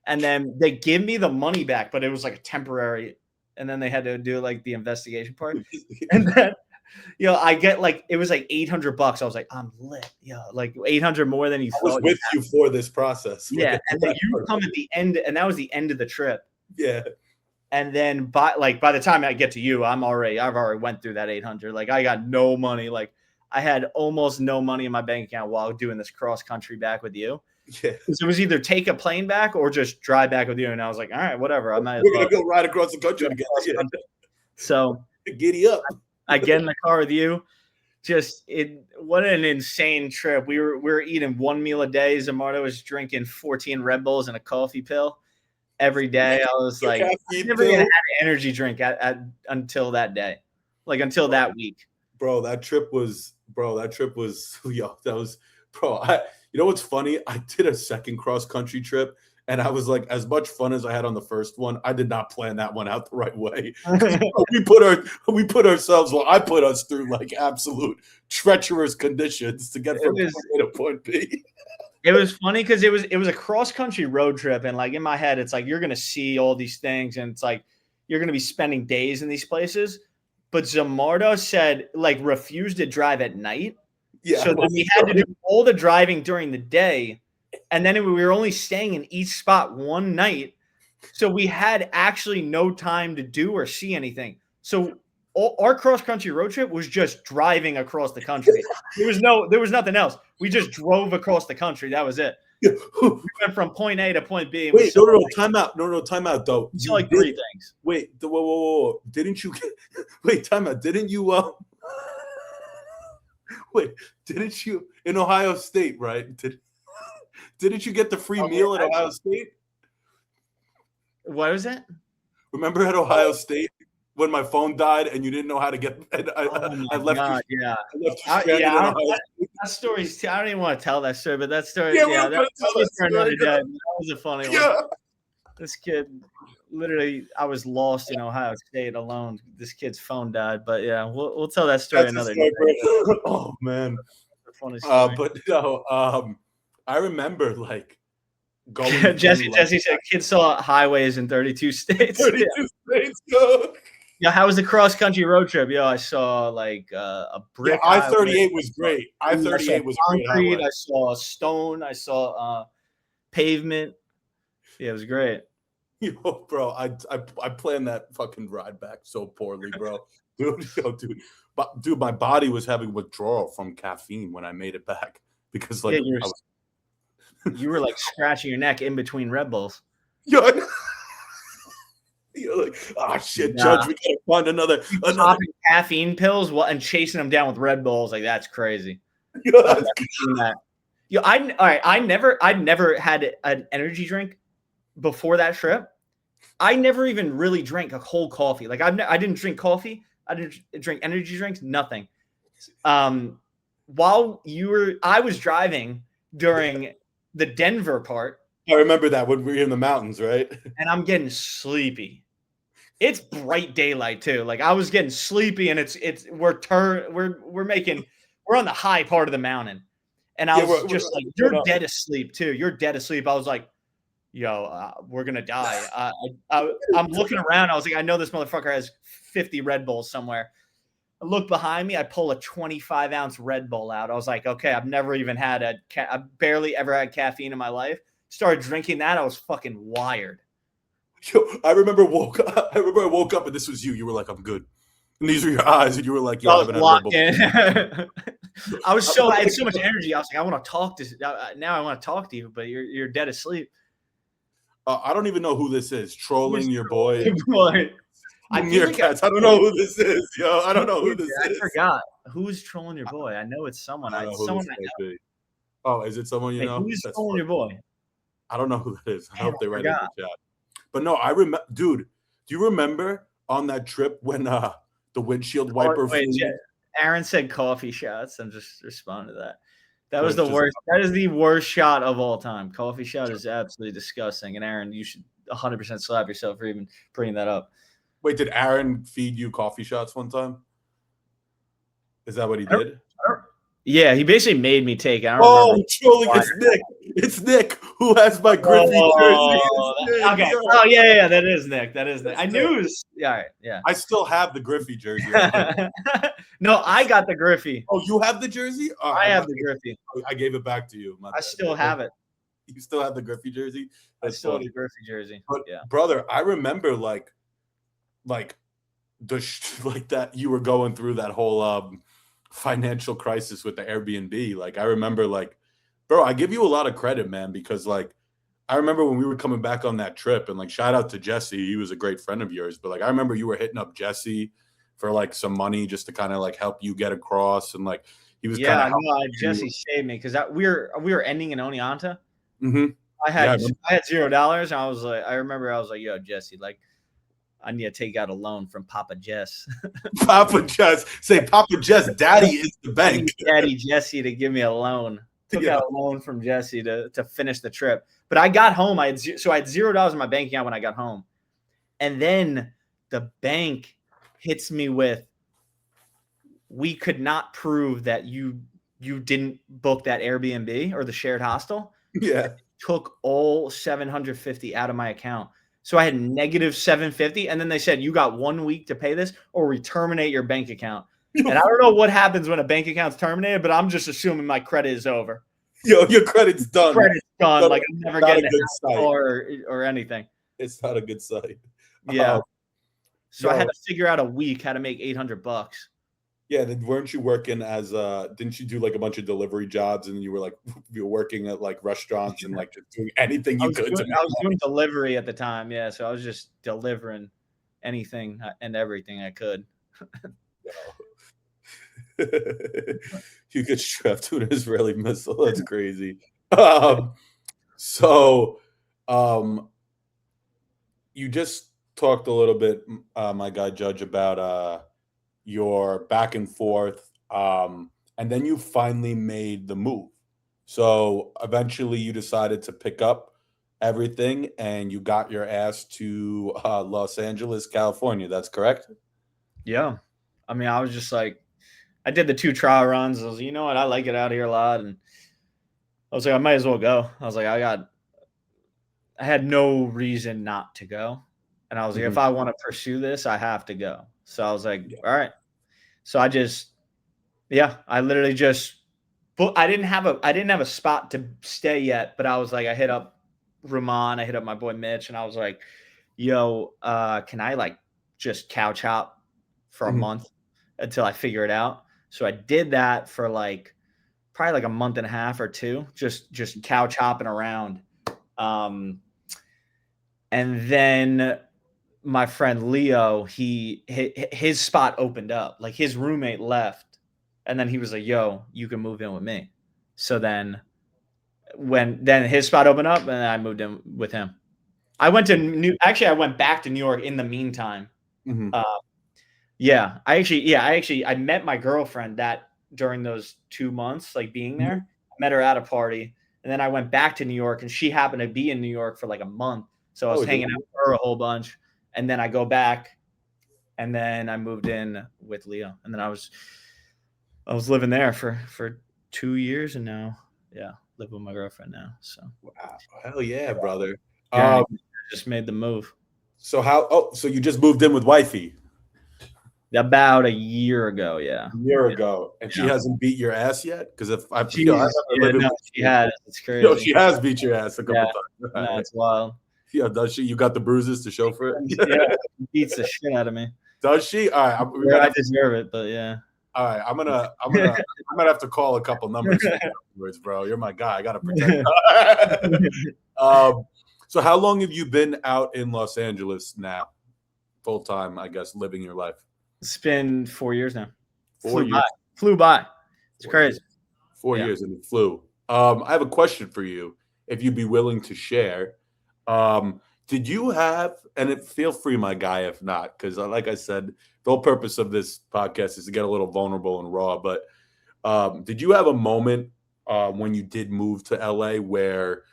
And then they give me the money back, but it was like a temporary. And then they had to do like the investigation part. And I get like it was like $800. I was like, I'm lit. Like 800 more than you I was thought. with you for this process. Yeah, and then you come at the end, and that was the end of the trip. Yeah. And then by the time I get to you, I've already went through that 800. Like I got no money. Like I had almost no money in my bank account while doing this cross country back with you. Yeah. So it was either take a plane back or just drive back with you. And I was like, all right, whatever. We're gonna go ride across the country together. Yeah. So giddy up. I get in the car with you. What an insane trip. We were eating one meal a day. Zamardo was drinking 14 Red Bulls and a coffee pill every day. I was like, I never even had an energy drink until that day, like until that week. Bro, that trip was yo, that was you know what's funny? I did a second cross country trip, and I was like, as much fun as I had on the first one, I did not plan that one out the right way. we put ourselves, I put us through like absolute treacherous conditions to get from point A to point B. It was funny because it was a cross country road trip, and like in my head, it's like you're gonna see all these things, and it's like you're gonna be spending days in these places. But Zamardo said like refused to drive at night. Yeah. So then we had to do all the driving during the day, and then we were only staying in each spot one night. So we had actually no time to do or see anything. So our cross country road trip was just driving across the country. There was nothing else. We just drove across the country. That was it. We went from point A to point B. And time out. No, time out though. You saw like three things. Wait, whoa. Didn't you wait, time out. Didn't you wait, didn't you in Ohio State, right? Didn't you get the free meal at Ohio State? What was it? Remember at Ohio State when my phone died and you didn't know how to get? I left you. Yeah. That story's. I don't even want to tell that story, but that story. Yeah, that was for another day. That was a funny one. This kid, literally, I was lost in Ohio State alone. This kid's phone died, but yeah, we'll tell that story another day. Oh man, that's a funny story. But no, I remember like going. Jesse said kids saw highways in 32 states. 32 states, go. Yeah, how was the cross country road trip? I saw like a brick. Yeah, I-38 was great. I-38 was concrete. I saw stone. I saw pavement. Yeah, it was great. Yo, bro, I planned that fucking ride back so poorly, bro. Dude, my body was having withdrawal from caffeine when I made it back because like you were like scratching your neck in between Red Bulls. Yeah. You're like, shit, Judge, we gotta find another popping caffeine pills and chasing them down with Red Bulls. Like that's crazy. I never had an energy drink before that trip. I never even really drank a whole coffee. Like I didn't drink coffee. I didn't drink energy drinks. Nothing. While I was driving during the Denver part. I remember that when we were in the mountains, right? And I'm getting sleepy. It's bright daylight too. Like I was getting sleepy, and we're on the high part of the mountain, and I was just like, "You're dead asleep too. You're dead asleep." I was like, "Yo, we're gonna die." I'm looking around. I was like, "I know this motherfucker has 50 Red Bulls somewhere." I look behind me. I pull a 25-ounce Red Bull out. I was like, "Okay, I've never even had I've barely ever had caffeine in my life." Started drinking that. I was fucking wired. Yo, I remember I woke up and this was you. You were like, "I'm good," and these were your eyes, and you were like, "Yo, I haven't had Red Bull." I had so much energy. I was like, "I want to talk to now. I want to talk to you, but you're dead asleep." I don't even know who this is. Trolling your boy. I don't know who this is, yo. I don't know who this is. I forgot who's trolling your boy. I know it's someone. I know. Oh, is it someone you know? Who's trolling your boy? I don't know who that is. I hope they write it in the chat. But no, I remember, dude. Do you remember on that trip when the windshield wiper? Aaron said coffee shots. I'm just responding to that. That was the worst. That is the worst shot of all time. Coffee shot is absolutely disgusting. And Aaron, you should 100% slap yourself for even bringing that up. Wait, did Aaron feed you coffee shots one time? Is that what he did? Yeah, he basically made me take it. I don't Oh, remember. trolling! It's Nick. It's Nick who has my Griffey jersey. Oh, It's Nick, okay. yo. Oh, yeah, that is Nick. That is Nick. It's I knew it was. Yeah, all right, yeah. I still have the Griffey jersey. At home. No, I got the Griffey. Oh, you have the jersey? Oh, I have the Griffey. I gave it back to you. My I bad. still have it. You still have the Griffey jersey? I That's still have funny. the Griffey jersey. But Yeah. brother, I remember like like that you were going through that whole financial crisis with the Airbnb. Like I remember like, bro, I give you a lot of credit, man, because like I remember when we were coming back on that trip and like shout out to Jesse, he was a great friend of yours, but like I remember you were hitting up Jesse for like some money just to kind of like help you get across and like he was kind of Jesse saved me because we were ending in Oneonta. Mm-hmm. I had $0 and I remember I was like, yo, Jesse, like I need to take out a loan from Papa Jess. Papa Jess. Say Papa Jess, daddy is the bank. Daddy Jesse to give me a loan. Took out a loan from Jesse to finish the trip. But I got home. I had $0 in my bank account when I got home. And then the bank hits me with, we could not prove that you didn't book that Airbnb or the shared hostel. Yeah. Took all $750 out of my account. So I had negative $750. And then they said, you got 1 week to pay this or we terminate your bank account. And I don't know what happens when a bank account's terminated, but I'm just assuming my credit is over. Yo, your credit's done. Credit's done. Like I'm never getting it or anything. It's not a good sight. Yeah. So I had to figure out a week how to make $800. Yeah, then weren't you working as didn't you do like a bunch of delivery jobs and you were working at like restaurants and like just doing anything you could? I was doing delivery at the time, yeah. So I was just delivering anything and everything I could. You get strapped to an Israeli missile. That's crazy. You just talked a little bit, my guy Judge, about your back and forth, and then you finally made the move. So eventually you decided to pick up everything and you got your ass to Los Angeles, California. That's correct? Yeah. I mean, I was just like, I did the 2 trial runs. I was like, you know what? I like it out here a lot. And I was like, I might as well go. I was like, I had no reason not to go. And I was like, if I want to pursue this, I have to go. So I was like, all right. So I literally just, I didn't have a spot to stay yet, but I was like, I hit up Ramon, I hit up my boy Mitch, and I was like, yo, can I like just couch hop for a month until I figure it out? So I did that for like probably like a month and a half or 2, just couch hopping around. And then my friend Leo, his spot opened up. Like his roommate left, and then he was like, "Yo, you can move in with me." So then his spot opened up, and I moved in with him. I went back to New York in the meantime. I met my girlfriend during those 2 months, like being there. I met her at a party, and then I went back to New York, and she happened to be in New York for like a month. So I was hanging out with her a whole bunch, and then I go back, and then I moved in with Leo, and then I was living there for 2 years, and now, live with my girlfriend now. So wow, hell yeah, brother! I just made the move. So so you just moved in with wifey? About a year ago, yeah. A year ago, and she hasn't beat your ass yet? Because she has. It's crazy. Yo, she has beat your ass a couple times. No, it's wild. Yeah, does she? You got the bruises to show for it? Yeah, beats the shit out of me. Does she? All right, I deserve it, but yeah. All right, I'm gonna have to call a couple numbers afterwards, bro. You're my guy. I gotta protect you. So how long have you been out in Los Angeles now? Full time, I guess, living your life. It's been 4 years now. 4 years. Flew by. It's crazy. 4 years and it flew. I have a question for you, if you'd be willing to share. Did you have, and feel free, my guy, if not, because like I said, the whole purpose of this podcast is to get a little vulnerable and raw. But did you have a moment when you did move to LA where,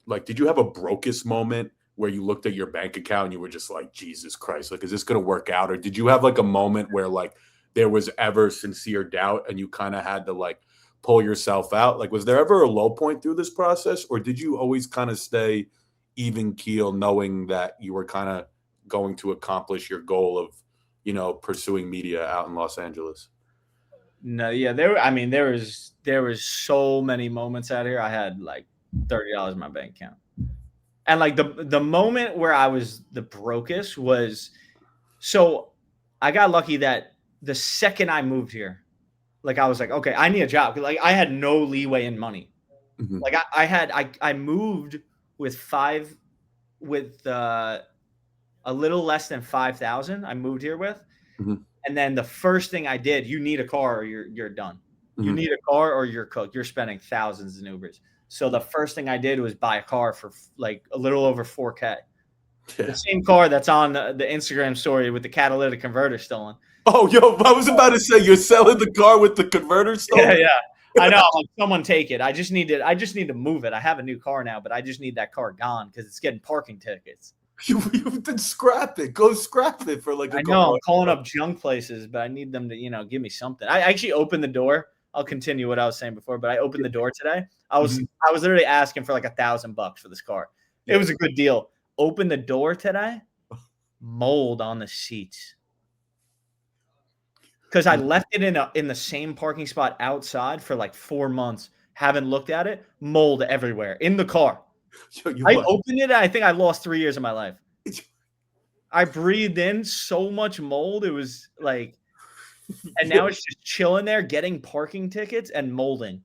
like, did you have a brokest moment where you looked at your bank account and you were just like, Jesus Christ, like, is this going to work out? Or did you have like a moment where like there was ever sincere doubt and you kind of had to like pull yourself out? Like, was there ever a low point through this process, or did you always kind of stay even keel, knowing that you were kind of going to accomplish your goal of, pursuing media out in Los Angeles? No, yeah, there was so many moments out here. I had like $30 in my bank account. And like the moment where I was the brokest was, so I got lucky that the second I moved here, like I was like, okay, I need a job. Like I had no leeway in money. Mhm. Like I moved with a little less than 5,000. I moved here with, Mhm. and then the first thing I did, you need a car or you're done. You Mhm. need a car or you're cooked. You're spending thousands in Ubers. So the first thing I did was buy a car for like a little over 4K. The Yeah. same car that's on the Instagram story with the catalytic converter stolen. Oh, yo, I was about to say, you're selling the car with the converter Yeah, stolen? yeah. I know. Like, someone take it. I just need to move it. I have a new car now, but I just need that car gone because it's getting parking tickets. You then scrap it. Go scrap it for like a I know. couple. I'm calling up junk places, but I need them to, give me something. I actually opened the door. I'll continue what I was saying before, but I opened the door today. I was literally asking for like $1,000 for this car. It Yeah. was a good deal. Open the door today. Mold on the seats. Because I left it in the same parking spot outside for like 4 months. Haven't looked at it. Mold everywhere in the car. Yo, you I what? opened it. And I think I lost 3 years of my life. I breathed in so much mold. It was like, and now it's just chilling there, getting parking tickets and molding.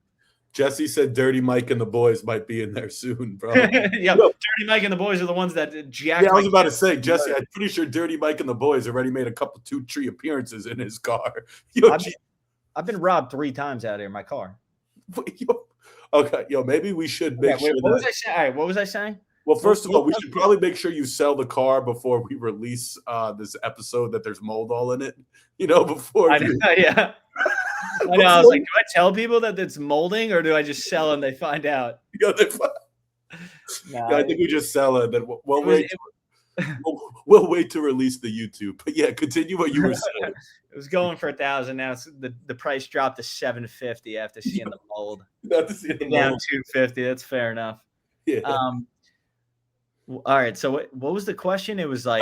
Jesse said Dirty Mike and the boys might be in there soon, bro. Yeah, Yo, Dirty Mike and the boys are the ones that jacked. yeah, I was my about to say, Jesse, I'm pretty sure Dirty Mike and the boys already made a couple 2-3 appearances in his car. Yo, I've been robbed 3 times out here in my car. yo, okay, yo, maybe we should make sure what was I saying? All right, what was I saying? Well, first of all, we should probably make sure you sell the car before we release this episode that there's mold all in it. Before I know, yeah. I know. I was like, do I tell people that it's molding, or do I just sell and they find out? I think we just sell it. Then we'll wait to release the YouTube. But yeah, continue what you were saying. It was going for 1,000. Now the price dropped to $750 after seeing the mold. Not to see the down mold. $250. That's fair enough. Yeah. All right. So what was the question? It was like,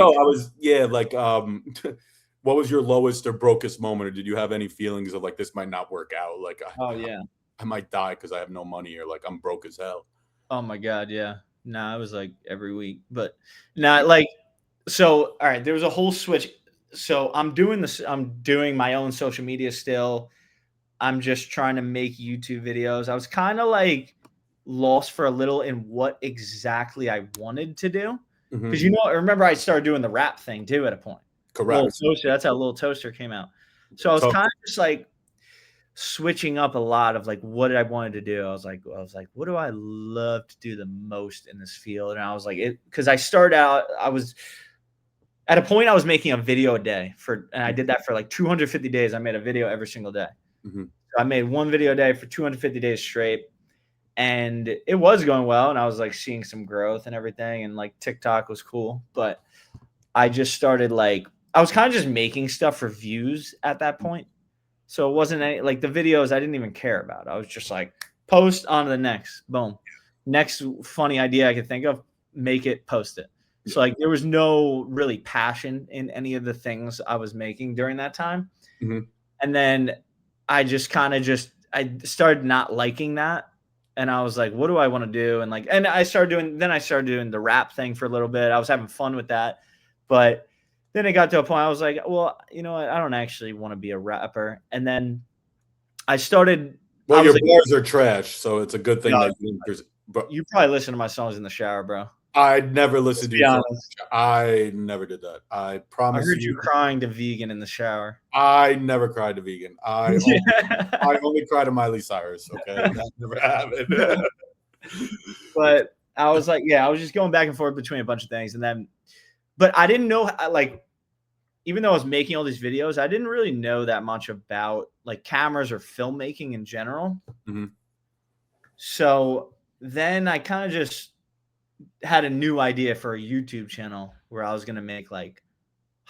what was your lowest or brokest moment, or did you have any feelings of like this might not work out? Like, I might die because I have no money, or like I'm broke as hell. Oh my God, yeah. No, it was like every week, but not like. So all right, there was a whole switch. So I'm doing this. I'm doing my own social media still. I'm just trying to make YouTube videos. I was kind of like lost for a little in what exactly I wanted to do. Because remember I started doing the rap thing too at a point. Correct. Toaster, that's how Little Toaster came out. So I was kind of just like switching up a lot of like what I wanted to do. I was like, what do I love to do the most in this field? And I was like, because I started out, I was at a point I was making a video a day and I did that for like 250 days. I made a video every single day. So I made one video a day for 250 days straight. And it was going well. And I was like seeing some growth and everything. And like TikTok was cool. But I just started like, I was kind of just making stuff for views at that point. So it wasn't any, like the videos I didn't even care about. I was just like, post on to the next, boom. Next funny idea I could think of, make it, post it. So like there was no really passion in any of the things I was making during that time. And then I just kind of I started not liking that. And I was like, what do I want to do? And I started doing the rap thing for a little bit. I was having fun with that. But then it got to a point I was like, well, you know what? I don't actually want to be a rapper. And then I started. Well, your bars are trash, so it's a good thing that you probably listen to my songs in the shower, bro. I never listened to you. I never did that. I promise. I heard you crying to Vegan in the shower. I never cried to Vegan. I only cried to Miley Cyrus. Okay, that never happened. But I was like, I was just going back and forth between a bunch of things, and then, but I didn't know, like, even though I was making all these videos, I didn't really know that much about like cameras or filmmaking in general. So then I kind of just had a new idea for a YouTube channel where I was going to make like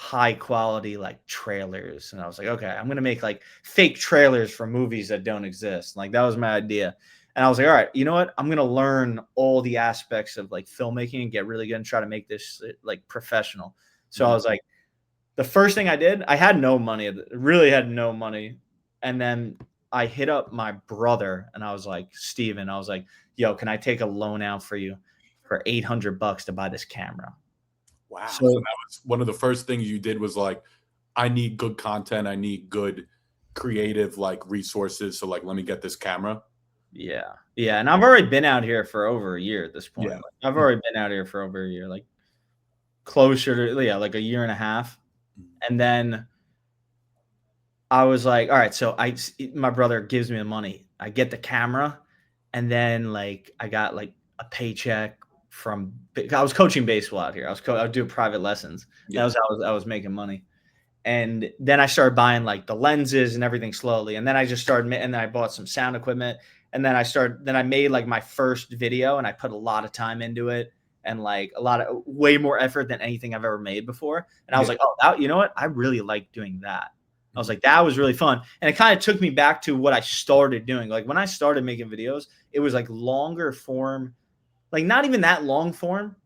high quality like trailers. And I was like, okay, I'm gonna make like fake trailers for movies that don't exist. Like that was my idea. And I was like, all right, you know what? I'm gonna learn all the aspects of like filmmaking and get really good and try to make this like professional. So I was like, the first thing I did, I had no money, really had no money. And then I hit up my brother and I was like, Steven, I was like, yo, can I take a loan out for you for $800 to buy this camera? Wow. So So that was one of the first things you did was like, I need good content. I need good creative like resources. So like, let me get this camera. yeah. Yeah. And I've already been out here for over a year at this point. Yeah. Like, I've already been out here for over a year, like closer to, yeah, like a year and a half. And then I was like, all right, so my brother gives me the money. I get the camera, and then like I got like a paycheck from. I was coaching baseball out here. I would do private lessons. Yeah. That was how I was making money. And then I started buying like the lenses and everything slowly. And then I just started, and then I bought some sound equipment. And then I made like my first video, and I put a lot of time into it, and like a lot of way more effort than anything I've ever made before. And I was like, oh, you know what? I really like doing that. I was like, that was really fun. And it kind of took me back to what I started doing. Like when I started making videos, it was like longer form, like not even that long form,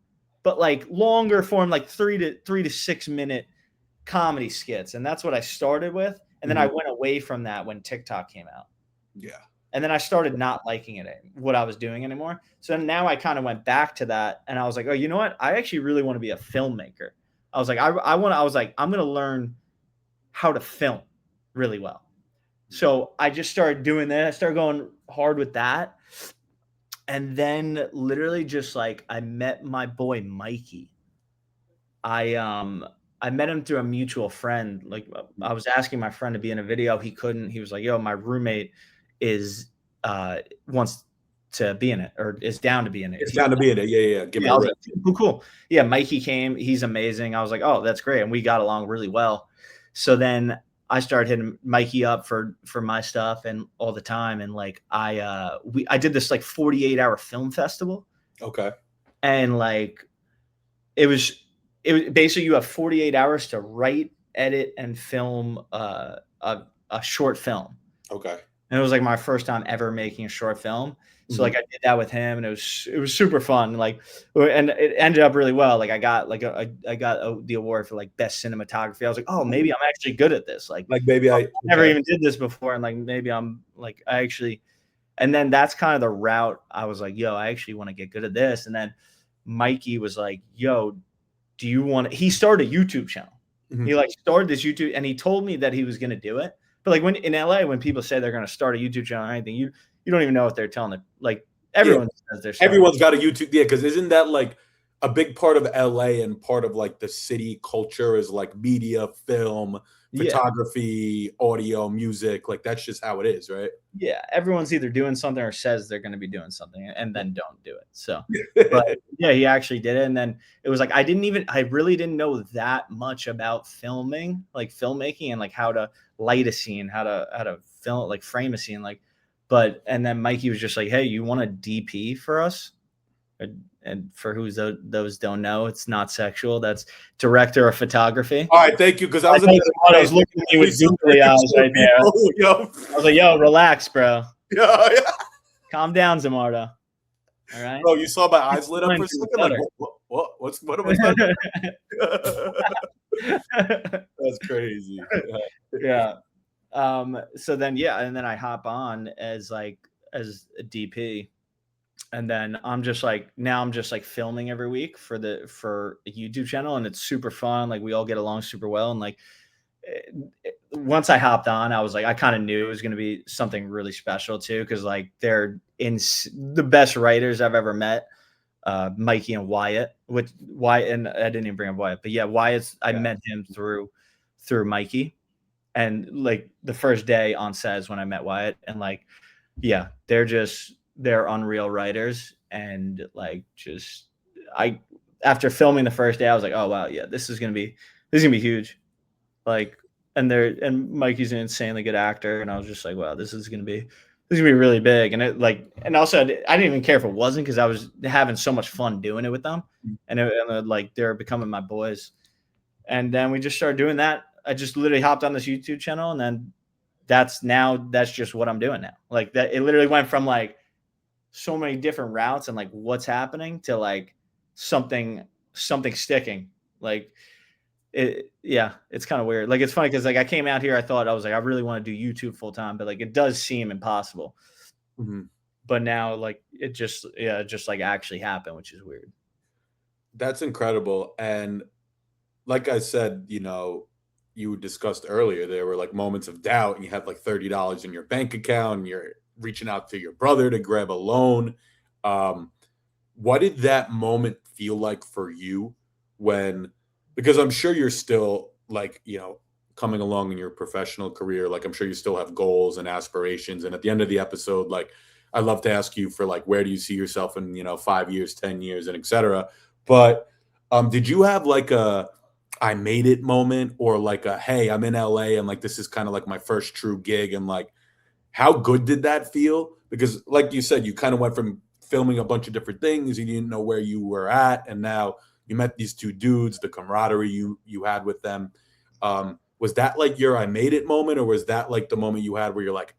but like longer form, like 3 to 6 minute comedy skits. And that's what I started with. And then I went away from that when TikTok came out. Yeah. And then I started not liking it, what I was doing anymore. So now I kind of went back to that. And I was like, oh, you know what? I actually really want to be a filmmaker. I was like, I'm going to learn how to film really well. So I just started doing that. I started going hard with that. And then literally just like I met my boy Mikey. I met him through a mutual friend. Like I was asking my friend to be in a video. He couldn't. He was like, yo, my roommate is wants to be in it or is down to be in it. It's down to be in it. Yeah. Give me I was like, cool. Yeah, Mikey came. He's amazing. I was like, oh, that's great. And we got along really well. So then I started hitting Mikey up for my stuff and all the time. And like I did this like 48-hour film festival. Okay. And like it was basically you have 48 hours to write, edit, and film a short film. Okay. And it was like my first time ever making a short film. So like I did that with him, and it was super fun. Like, and it ended up really well. Like I got the award for like best cinematography. I was like, oh, maybe I'm actually good at this. Like maybe I never even did this before, and like maybe I'm like I actually. And then that's kind of the route. I was like, yo, I actually want to get good at this. And then Mikey was like, yo, do you want to? He started a YouTube channel. He like started this YouTube, and he told me that he was going to do it. But like when in LA, when people say they're going to start a YouTube channel or anything, you don't even know what they're telling it. Like everyone says they're starting. Everyone's got a YouTube. Yeah, because isn't that like a big part of LA and part of like the city culture is like media, film, photography, audio, music. Like that's just how it is, right? Yeah, everyone's either doing something or says they're going to be doing something and then don't do it. So, but yeah, he actually did it. And then it was like I really didn't know that much about filming, like filmmaking and like how to light a scene, how to film, like frame a scene, like. But and then Mikey was just like, hey, you want a DP for us? And for those don't know, it's not sexual. That's director of photography. All right, thank you. Because I was looking at you with googly eyes right there. I was like, yo, relax, bro. Yeah. Calm down, Zamardo. All right. Bro, you saw my eyes lit up for a second. Like, what am I? That's crazy. Yeah. So then, and then I hop on as a DP. And then I'm just like filming every week for a YouTube channel, and it's super fun. Like we all get along super well. And like once I hopped on, I was like, I kind of knew it was going to be something really special too. Cause like they're the best writers I've ever met. Mikey and Wyatt, and I didn't even bring up Wyatt, but yeah, I met him through Mikey. And like the first day on set is when I met Wyatt, and like, yeah, they're unreal writers. And like, after filming the first day, I was like, oh wow, yeah, this is gonna be huge. Like, and Mikey's an insanely good actor, and I was just like, wow, this is gonna be really big. And it like, and also I didn't even care if it wasn't, because I was having so much fun doing it with them, and like they're becoming my boys. And then we just started doing that. I just literally hopped on this YouTube channel, and then that's just what I'm doing now. Like that, it literally went from like so many different routes and like what's happening to like something sticking. Like yeah, it's kind of weird. Like it's funny because like I came out here, I thought I was like I really want to do YouTube full time, but like it does seem impossible. Mm-hmm. But now like it just like actually happened, which is weird. That's incredible. And like I said, you discussed earlier, there were like moments of doubt and you had like $30 in your bank account and you're reaching out to your brother to grab a loan. What did that moment feel like for you when, because I'm sure you're still like, coming along in your professional career, like I'm sure you still have goals and aspirations. And at the end of the episode, like I'd love to ask you for like, where do you see yourself in, 5 years, 10 years and etc. But did you have like a, I made it moment or like a, hey, I'm in LA and like this is kind of like my first true gig and like how good did that feel? Because like you said, you kind of went from filming a bunch of different things, you didn't know where you were at, and now you met these two dudes, the camaraderie you had with them. Was that like your I made it moment, or was that like the moment you had where you're like,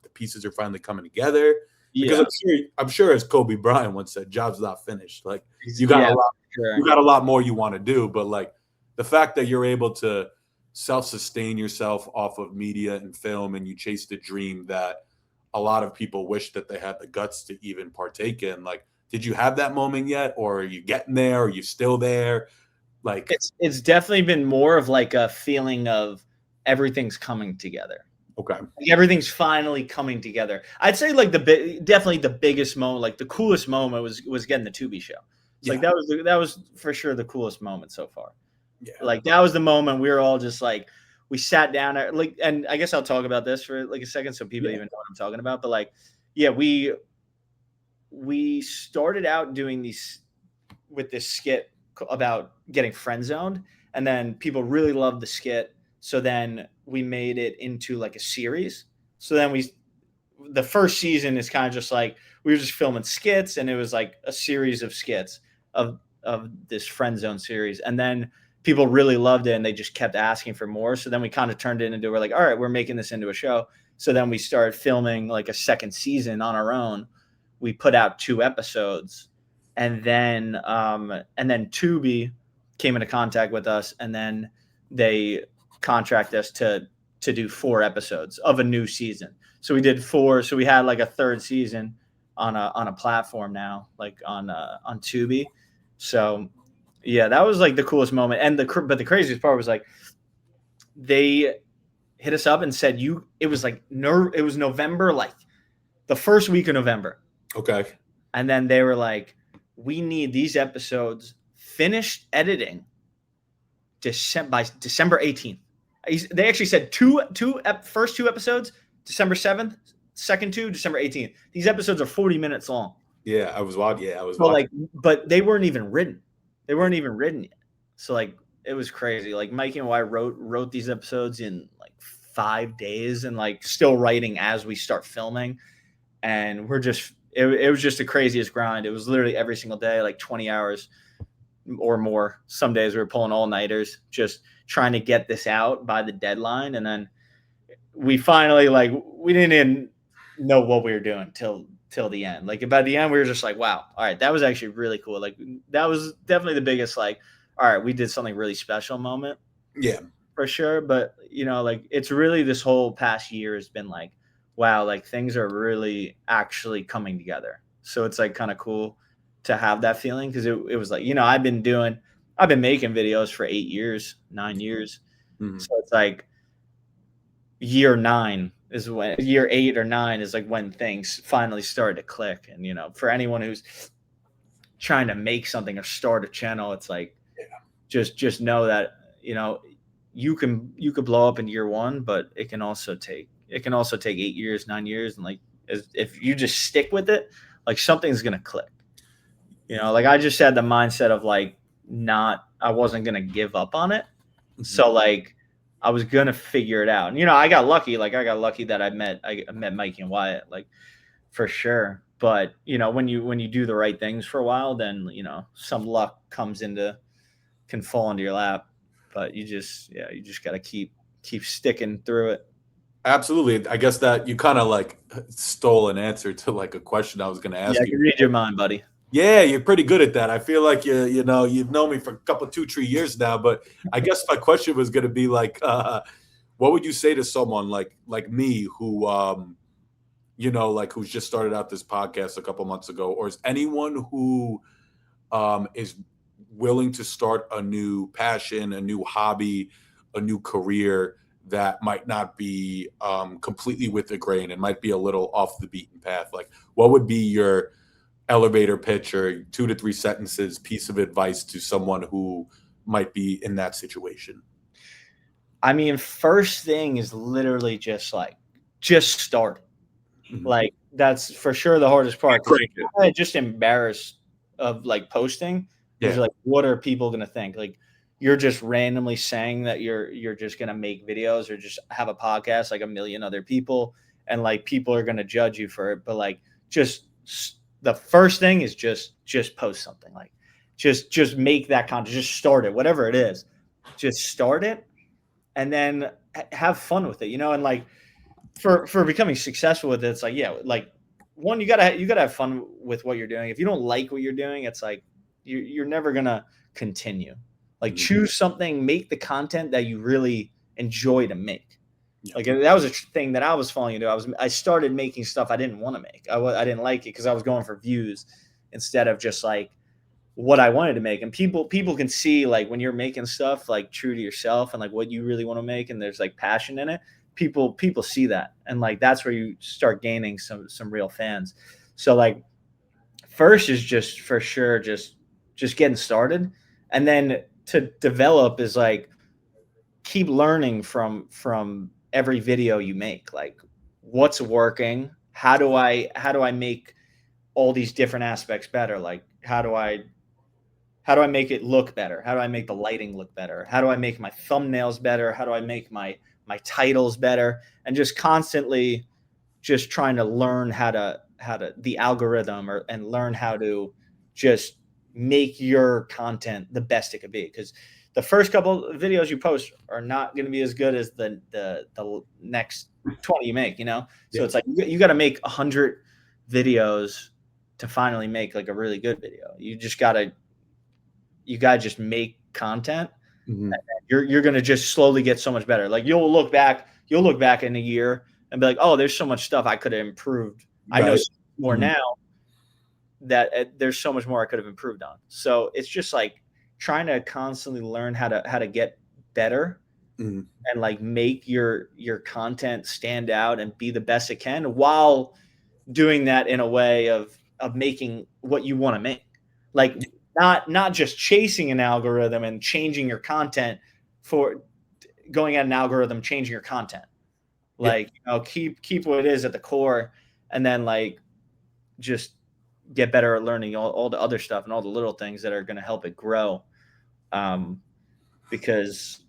the pieces are finally coming together? Because Yeah. I'm sure as Kobe Bryant once said, job's not finished. Like you got Yeah, a lot, sure. you got a lot more you want to do, but like the fact that you're able to self-sustain yourself off of media and film and you chase the dream that a lot of people wish that they had the guts to even partake in. Like, did you have that moment yet, or are you getting there? Are you still there? Like, it's definitely been more of like a feeling of everything's coming together. okay, Like everything's finally coming together. I'd say like definitely the biggest moment, like the coolest moment was getting the Tubi show. It's like yeah, that was for sure the coolest moment so far. yeah, Like that was the moment we were all just like we sat down at, like, and I guess I'll talk about this for like a second so people yeah, even know what I'm talking about. But like, yeah, we started out doing these with this skit about getting friend zoned, and then people really loved the skit. So then we made it into like a series. So then the first season is kind of just like we were just filming skits, and it was like a series of skits of this friend zone series, and then people really loved it and they just kept asking for more. So then we kind of turned it into, we're like, all right, we're making this into a show. So then we started filming like a second season on our own. We put out 2 episodes, and then Tubi came into contact with us, and then they contract us to do 4 episodes of a new season. So we did 4. So we had like a third season on a platform now, like on Tubi. So yeah, that was like the coolest moment. And but the craziest part was like they hit us up and said it was like it was November, like the first week of November. okay, And then they were like, we need these episodes finished editing by December 18th. They actually said first 2 episodes, December 7th, second 2, December 18th. These episodes are 40 minutes long. yeah. I was watching. Yeah, I was So watching. like, but they weren't even written. They weren't even written yet. So like, it was crazy. Like Mikey and I wrote these episodes in like 5 days, and like still writing as we start filming. And we're just it was just the craziest grind. It was literally every single day, like 20 hours or more. Some days we were pulling all-nighters, just trying to get this out by the deadline. And then we finally, like, we didn't even know what we were doing till the end. Like by the end, we were just like, wow, all right, that was actually really cool. Like that was definitely the biggest, like, all right, we did something really special moment. Yeah, For sure. But like it's really, this whole past year has been like, wow, like things are really actually coming together. So it's like kind of cool to have that feeling, because it was like, I've been making videos for 8 years, 9 years. mm-hmm. So it's like year 8 or 9 is like when things finally started to click. And for anyone who's trying to make something or start a channel, it's like, just know that you could blow up in year 1, but it can also take 8 years, 9 years. And like, if you just stick with it, like something's gonna click. Like I just had the mindset of like, I wasn't gonna give up on it. Mm-hmm. So like I was gonna figure it out. And I got lucky. Like I got lucky that I met Mikey and Wyatt, like, for sure. But when you do the right things for a while, then some luck can fall into your lap. But you just got to keep sticking through it. Absolutely. I guess that you kind of like stole an answer to like a question I was going to ask Yeah, I you. can read your mind, buddy. Yeah, you're pretty good at that. I feel like you've known me for a couple, 2-3 years now. But I guess my question was going to be like, what would you say to someone like me who, like who's just started out this podcast a couple months ago, or is anyone who is willing to start a new passion, a new hobby, a new career that might not be completely with the grain and might be a little off the beaten path? Like, what would be your elevator pitch or 2 to 3 sentences piece of advice to someone who might be in that situation? I mean, first thing is literally just start. Mhm. Like, that's for sure the hardest part. Great. I'm just embarrassed of like posting. Because like, what are people gonna think? Like, you're just randomly saying that you're just gonna make videos or just have a podcast like a million other people, and like people are gonna judge you for it. But like, just the first thing is just post something. Like, just make that content. Just start it, whatever it is. Just start it, and then have fun with it. And like, for becoming successful with it, it's like, like, one, you gotta have fun with what you're doing. If you don't like what you're doing, it's like you're never gonna continue. Like, choose something, make the content that you really enjoy to make. Yeah. Like, that was a thing that I was falling into. I started making stuff I didn't want to make. I didn't like it because I was going for views instead of just like what I wanted to make. And people can see like when you're making stuff like true to yourself and like what you really want to make, and there's like passion in it. People see that, and like that's where you start gaining some real fans. So like, first is just for sure just getting started, and then to develop is like keep learning from every video you make. Like, what's working? How do I make all these different aspects better? Like, how do I make it look better? How do I make the lighting look better? How do I make my thumbnails better? How do I make my titles better? And just constantly just trying to learn how to the algorithm and learn how to just make your content the best it could be. Because the first couple of videos you post are not going to be as good as the next 20 you make, So it's like you got to make 100 videos to finally make like a really good video. You got to just make content. Mm-hmm. You're going to just slowly get so much better. Like, you'll look back in a year and be like, oh, there's so much stuff I could have improved. Right. I know more now that there's so much more I could have improved on. So it's just like trying to constantly learn how to get better. Mm-hmm. And like make your content stand out and be the best it can, while doing that in a way of making what you want to make. Like, not just chasing an algorithm and changing your content for going at an algorithm, changing your content. Like, keep what it is at the core, and then like just get better at learning all the other stuff and all the little things that are going to help it grow. Because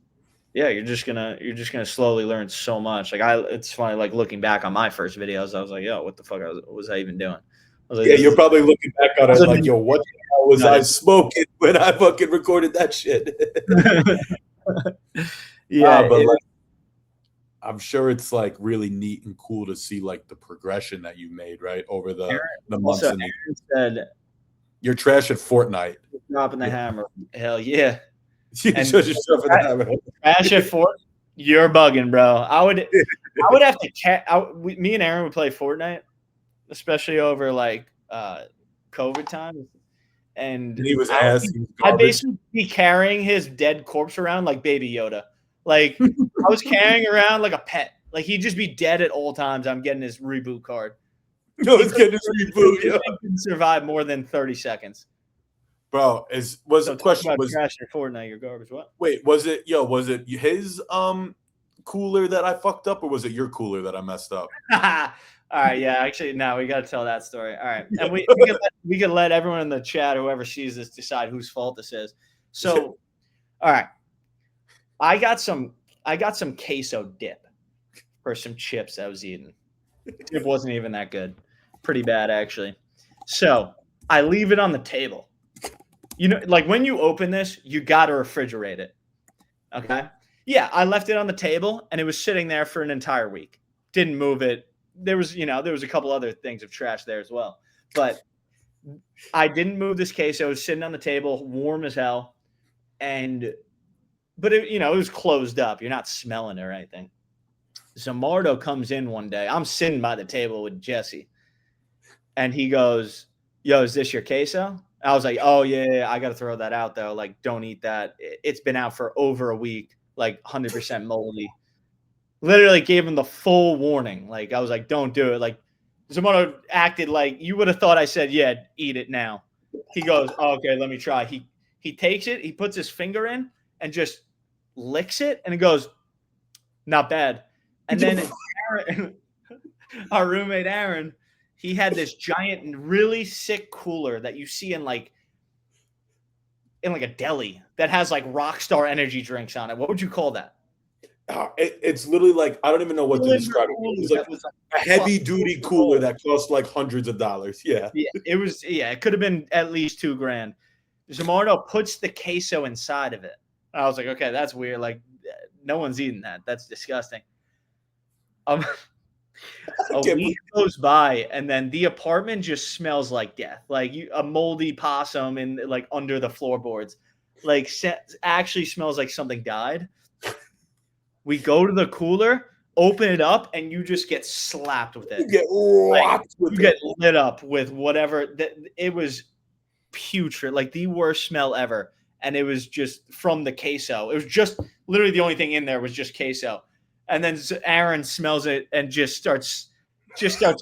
you're just gonna slowly learn so much. Like, it's funny, like looking back on my first videos, I was like, yo, what the fuck was I even doing? I was like, you're probably looking back on it like, yo, what the hell was I smoking when I fucking recorded that shit? But like, I'm sure it's like really neat and cool to see like the progression that you made, right, over the months. Also, Aaron said, you're trash at Fortnite. Dropping the hammer. Hell yeah. And trash at Fortnite. You're bugging, bro. I would have to me and Aaron would play Fortnite, especially over like COVID time, and he was I'd basically be carrying his dead corpse around like Baby Yoda. Like, I was carrying around like a pet. Like, he'd just be dead at all times. I'm getting his reboot card. No, he's getting his reboot. He couldn't survive more than 30 seconds. Bro, the question was trash in Fortnite, you're garbage. What? Wait, was it his cooler that I fucked up, or was it your cooler that I messed up? All right, yeah, actually, no, we got to tell that story. All right, and we can let everyone in the chat, whoever sees this, decide whose fault this is. So, all right, I got some queso dip for some chips I was eating. Dip wasn't even that good, pretty bad actually. So I leave it on the table. Like, when you open this, you got to refrigerate it. Okay. Yeah, I left it on the table and it was sitting there for an entire week. Didn't move it. There was a couple other things of trash there as well. But I didn't move this queso. It was sitting on the table, warm as hell. But it was closed up. You're not smelling it or anything. Zamardo comes in one day. I'm sitting by the table with Jesse. And he goes, "Yo, is this your queso?" I was like, "Oh, yeah, I got to throw that out, though. Like, don't eat that. It's been out for over a week, like 100% moldy." Literally gave him the full warning. Like, I was like, "Don't do it." Like, Zamardo acted like you would have thought I said, "Yeah, eat it now." He goes, "Oh, okay, let me try." He takes it, he puts his finger in and just licks it, and he goes, "Not bad." And then Aaron, our roommate Aaron, he had this giant, really sick cooler that you see in like a deli that has like Rockstar energy drinks on it. What would you call that? It's literally like I don't even know what to describe it. It's like a heavy duty cooler that costs like hundreds of dollars. Yeah. Yeah, it was. Yeah, it could have been at least $2,000. Zamardo puts the queso inside of it. I was like, okay, that's weird. Like, no one's eating that. That's disgusting. A week goes by, and then the apartment just smells like death, like a moldy possum in like under the floorboards. Like, actually smells like something died. We go to the cooler, open it up, and you just get slapped with it. You get rocked with it. You get lit up with whatever. It was putrid, like the worst smell ever. And it was just from the queso. It was just literally the only thing in there was just queso. And then Aaron smells it and just starts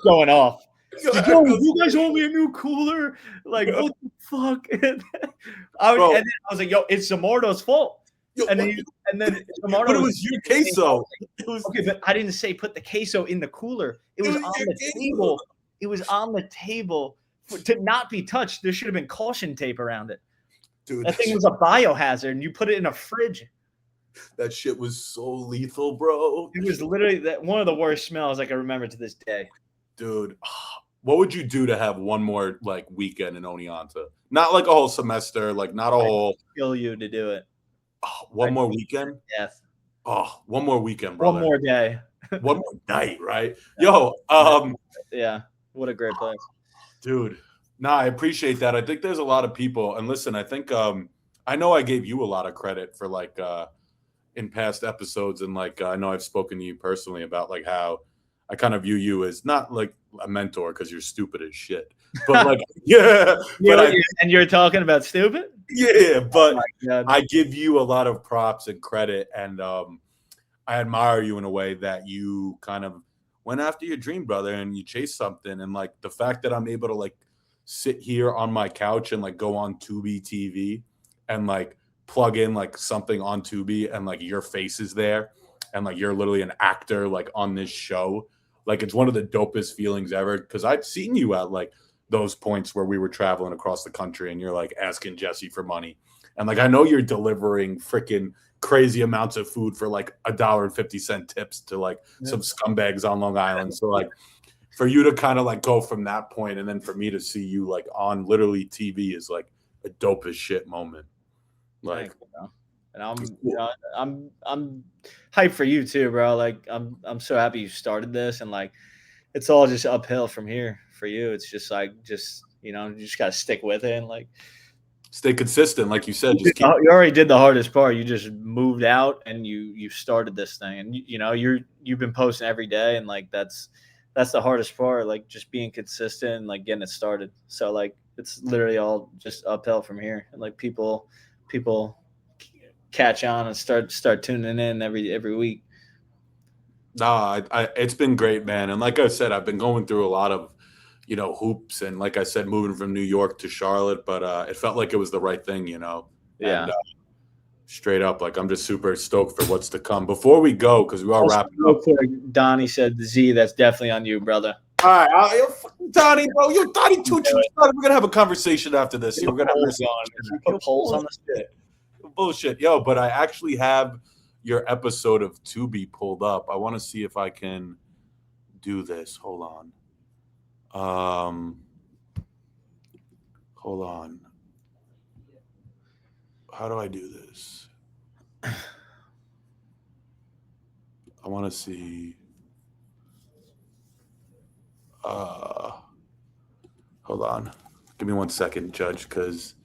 going off. Like, yo, you guys owe me a new cooler. Like, what the fuck? I was like, yo, it's Zamardo's fault. Yo, and then Zamardo, but it was your queso. Okay, but I didn't say put the queso in the cooler. It was on the table. It was on the table to not be touched. There should have been caution tape around it. Dude, that thing was a biohazard, and you put it in a fridge. That shit was so lethal, bro. It was literally one of the worst smells I can remember to this day. Dude, what would you do to have one more like weekend in Oneonta? Not like a whole semester, like not a whole. Kill you to do it. Oh, one more weekend? Yes. Oh, one more weekend, brother. One more day. One more night, right? Yo, yeah. What a great place. Dude. Nah, I appreciate that. I think there's a lot of people, and listen, I think I know I gave you a lot of credit for like in past episodes, and like I know I've spoken to you personally about like how I kind of view you as not like a mentor because you're stupid as shit, but like and you're talking about stupid. Yeah, but I give you a lot of props and credit, and I admire you in a way that you kind of went after your dream, brother, and you chased something. And like the fact that I'm able to like sit here on my couch and like go on Tubi TV and like plug in like something on Tubi and like your face is there and like you're literally an actor like on this show. Like it's one of the dopest feelings ever because I've seen you at like those points where we were traveling across the country and you're like asking Jesse for money. And like I know you're delivering freaking crazy amounts of food for like $1.50 tips to like some scumbags on Long Island. So like for you to kind of like go from that point and then for me to see you like on literally TV is like a dope as shit moment. Like, and I'm hyped for you too, bro. Like I'm so happy you started this, and like it's all just uphill from here for you. It's just like you just gotta stick with it and like stay consistent, like you said. You already did the hardest part. You just moved out and you started this thing, and you've been posting every day, and like that's the hardest part. Like just being consistent and like getting it started. So like it's literally all just uphill from here, and like people catch on and start tuning in every week. Nah, it's been great, man. And like I said, I've been going through a lot of hoops, and like I said, moving from New York to Charlotte, but it felt like it was the right thing, Yeah. And, straight up, like I'm just super stoked for what's to come. Before we go, because we are wrapping up. Donnie said, "Z, that's definitely on you, brother." All right, Donnie, bro, Donnie, we're gonna have a conversation after this. We're gonna have polls on the shit. Bullshit, yo. But I actually have your episode of Tubi pulled up. I want to see if I can do this. Hold on. Hold on. How do I do this? I want to see. Hold on. Give me 1 second, Judge, because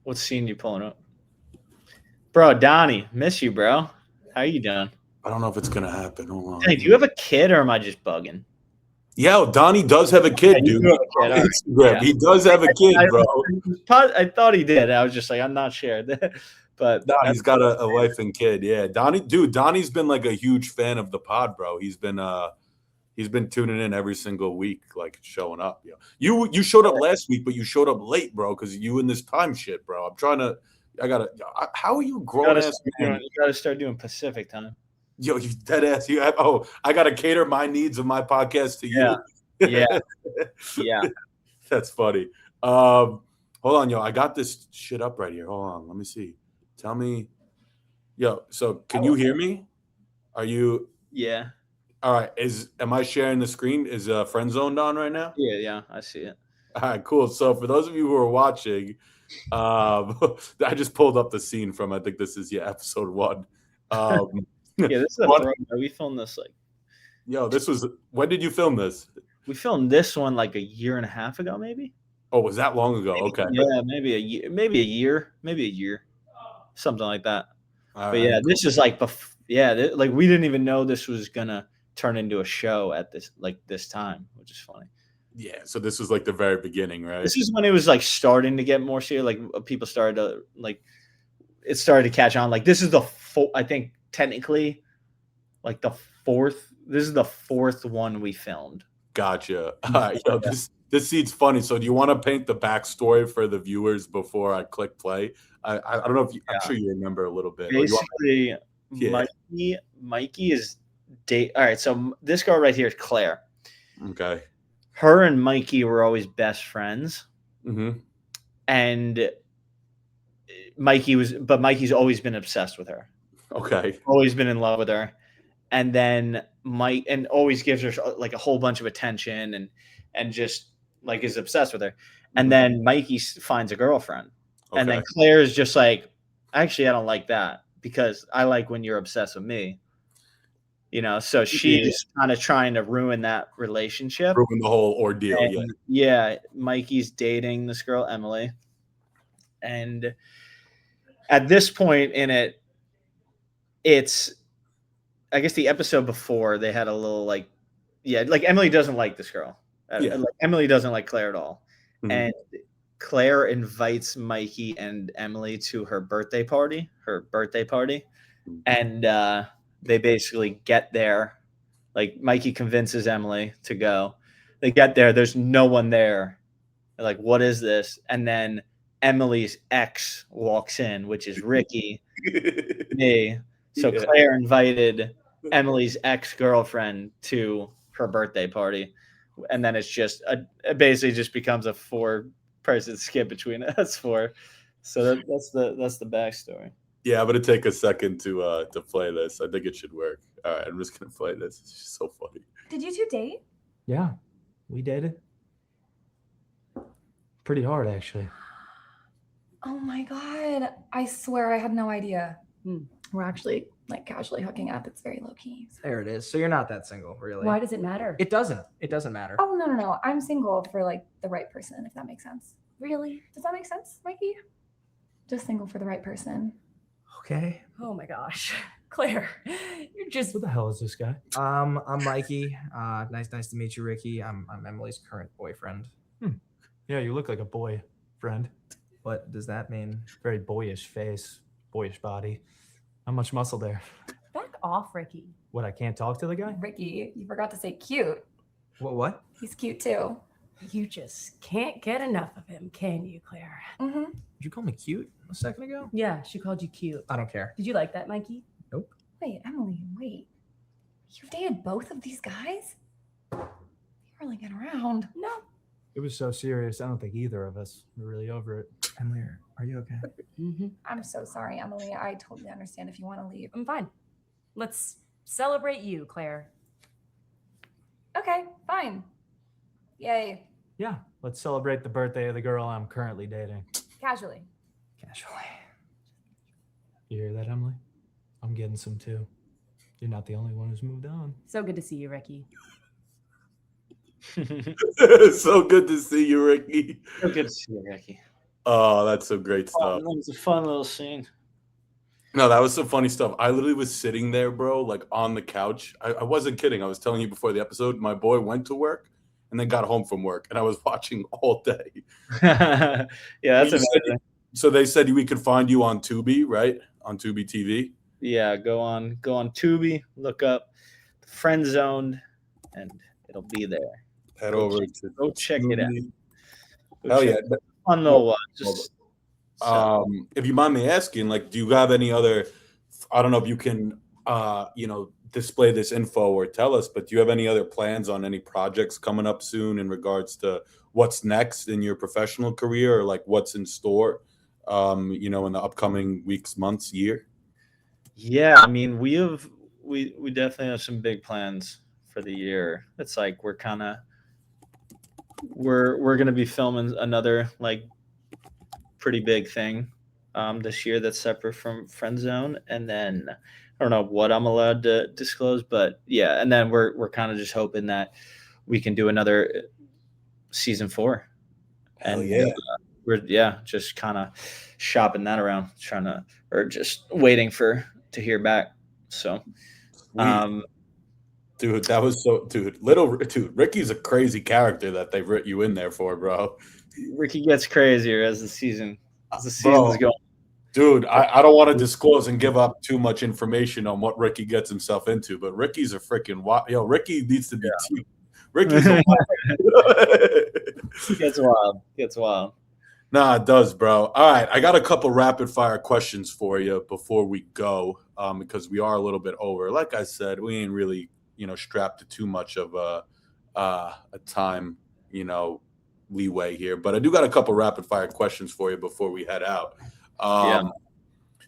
What scene you pulling up? Bro, Donnie, miss you, bro. How you doing? I don't know if it's gonna happen. Hold on. Hey, do you have a kid or am I just bugging? Yeah, Donnie does have a kid, Yeah, you dude. do have a kid, On all right. Instagram. Yeah. He does have a kid, bro. I thought he did. I was just like, I'm not sure. But No, he's got a wife and kid. Yeah, Donnie's been like a huge fan of the pod, bro. He's been tuning in every single week, like showing up. You showed up last week, but you showed up late, bro, because you in this time shit, bro. How are you grown ass man? You gotta start doing Pacific time. Yo, you dead ass. I gotta cater my needs of my podcast to you. Yeah. That's funny. Hold on, yo. I got this shit up right here. Hold on. Let me see. Tell me. Yo, so can you hear me? Are you Yeah. all right? Am I sharing the screen? Is Friend Zoned on right now? Yeah, I see it. All right, cool. So for those of you who are watching, I just pulled up the scene from I think this is episode 1. Yeah, this is a throwback. We filmed this when did you film this? we filmed this one like a year and a half ago, maybe. Oh, was that long ago? Okay. Yeah, maybe a year, something like that. All But right, yeah, cool. this is like like we didn't even know this was gonna turn into a show at this time, which is funny. Yeah, so this was like the very beginning, right? This is when it was like starting to get more serious. Like people started to it started to catch on. Like this is I think technically, like This is the fourth one we filmed. Gotcha. This scene's funny. So do you want to paint the backstory for the viewers before I click play? I don't know if I'm sure you remember a little bit. Basically, Mikey is date. All right, so this girl right here is Claire. Okay. Her and Mikey were always best friends. Mm-hmm. And Mikey's always been obsessed with her. Okay. Always been in love with her. And then Mike always gives her like a whole bunch of attention and just like is obsessed with her. And then Mikey finds a girlfriend. Okay. And then Claire is just like, actually, I don't like that because I like when you're obsessed with me. So she's kind of trying to ruin that relationship. Ruin the whole ordeal. And, yeah. Mikey's dating this girl, Emily. And at this point in it, it's, I guess the episode before they had a little like Emily doesn't like this girl. Emily doesn't like Claire at all. Mm-hmm. And Claire invites Mikey and Emily to her birthday party. And they basically get there. Like Mikey convinces Emily to go. They get there. There's no one there. They're like, what is this? And then Emily's ex walks in, which is Ricky, me. So Claire invited Emily's ex-girlfriend to her birthday party. And then it's just it basically just becomes a 4-person skit between us 4. So that's the backstory. Yeah, I'm gonna take a second to play this. I think it should work. All right, I'm just gonna play this. It's just so funny. Did you two date? Yeah, we dated. Pretty hard, actually. Oh my god! I swear I had no idea. We're actually like casually hooking up. It's very low key. So. There it is. So you're not that single, really. Why does it matter? It doesn't. It doesn't matter. Oh no! I'm single for like the right person, if that makes sense. Really? Does that make sense, Mikey? Just single for the right person. Okay. Oh my gosh, Claire, you're just. Who the hell is this guy? I'm Mikey. Nice to meet you, Ricky. I'm Emily's current boyfriend. Yeah, you look like a boy friend. What does that mean? Very boyish face, boyish body. Not much muscle there. Back off, Ricky. What, I can't talk to the guy? Ricky, you forgot to say cute. What? He's cute too. You just can't get enough of him, can you, Claire? Mm-hmm. Did you call me cute a second ago? Yeah, she called you cute. I don't care. Did you like that, Mikey? Nope. Wait, Emily, wait. You've dated both of these guys? You really get around. No. It was so serious. I don't think either of us were really over it. Emily, are you okay? Mm-hmm. I'm so sorry, Emily. I totally understand if you want to leave. I'm fine. Let's celebrate you, Claire. Okay, fine. Yay. Yeah, let's celebrate the birthday of the girl I'm currently dating. Casually. You hear that, Emily? I'm getting some too. You're not the only one who's moved on. So good to see you, Ricky. So good to see you, Ricky. So good to see you, Ricky. Oh, that's some great Oh, stuff. that was a fun little scene. No, that was some funny stuff. I literally was sitting there, bro, like on the couch. I wasn't kidding. I was telling you before the episode, my boy went to work and then got home from work, and I was watching all day. Yeah, that's You said- amazing. So they said we could find you on Tubi, right? On Tubi TV. Yeah, go on Tubi, look up Friend Zoned, and it'll be there. Head Go over check- to Go check it out. Tubi. Go Hell check yeah. it out. Fun little watch. Just If you mind me asking, like, do you have any other? I don't know if you can, display this info or tell us, but do you have any other plans on any projects coming up soon in regards to what's next in your professional career, or like what's in store, in the upcoming weeks, months, year? yeah, I mean, we definitely have some big plans for the year. It's like we're gonna be filming another like pretty big thing this year that's separate from Friend Zone, and then I don't know what I'm allowed to disclose, but yeah, and then we're kind of just hoping that we can do another season 4. Hell And yeah. we're just kind of shopping that around, just waiting to hear back. So Sweet. Dude, that was so dude, Ricky's a crazy character that they've written you in there for, bro. Ricky gets crazier as the season's Bro. going. Dude, I don't want to disclose and give up too much information on what Ricky gets himself into, but Ricky's a freaking yo. Ricky needs to be team. Ricky's a Gets wild. Nah, it does, bro. All right, I got a couple rapid fire questions for you before we go, because we are a little bit over. Like I said, we ain't really, strapped to too much of a time, leeway here. But I do got a couple rapid fire questions for you before we head out.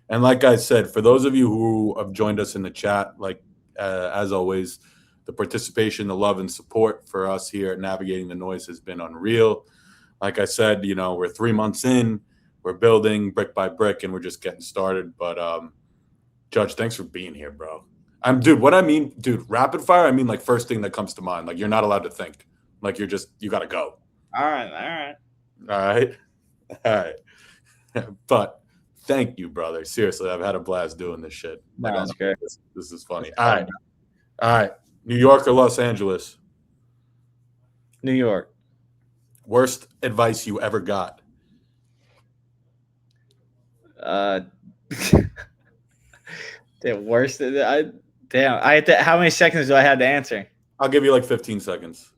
And like I said, for those of you who have joined us in the chat, like as always, the participation, the love, and support for us here at Navigating the Noise has been unreal. Like I said, we're 3 months in, we're building brick by brick, and we're just getting started. But Judge, thanks for being here, bro. Rapid fire, I mean like first thing that comes to mind. Like you're not allowed to think. Like you gotta go. All right. But thank you, brother. Seriously, I've had a blast doing this shit. No, that's great. This is funny. All right. New York or Los Angeles? New York. Worst advice you ever got? The worst. How many seconds do I have to answer? I'll give you like 15 seconds.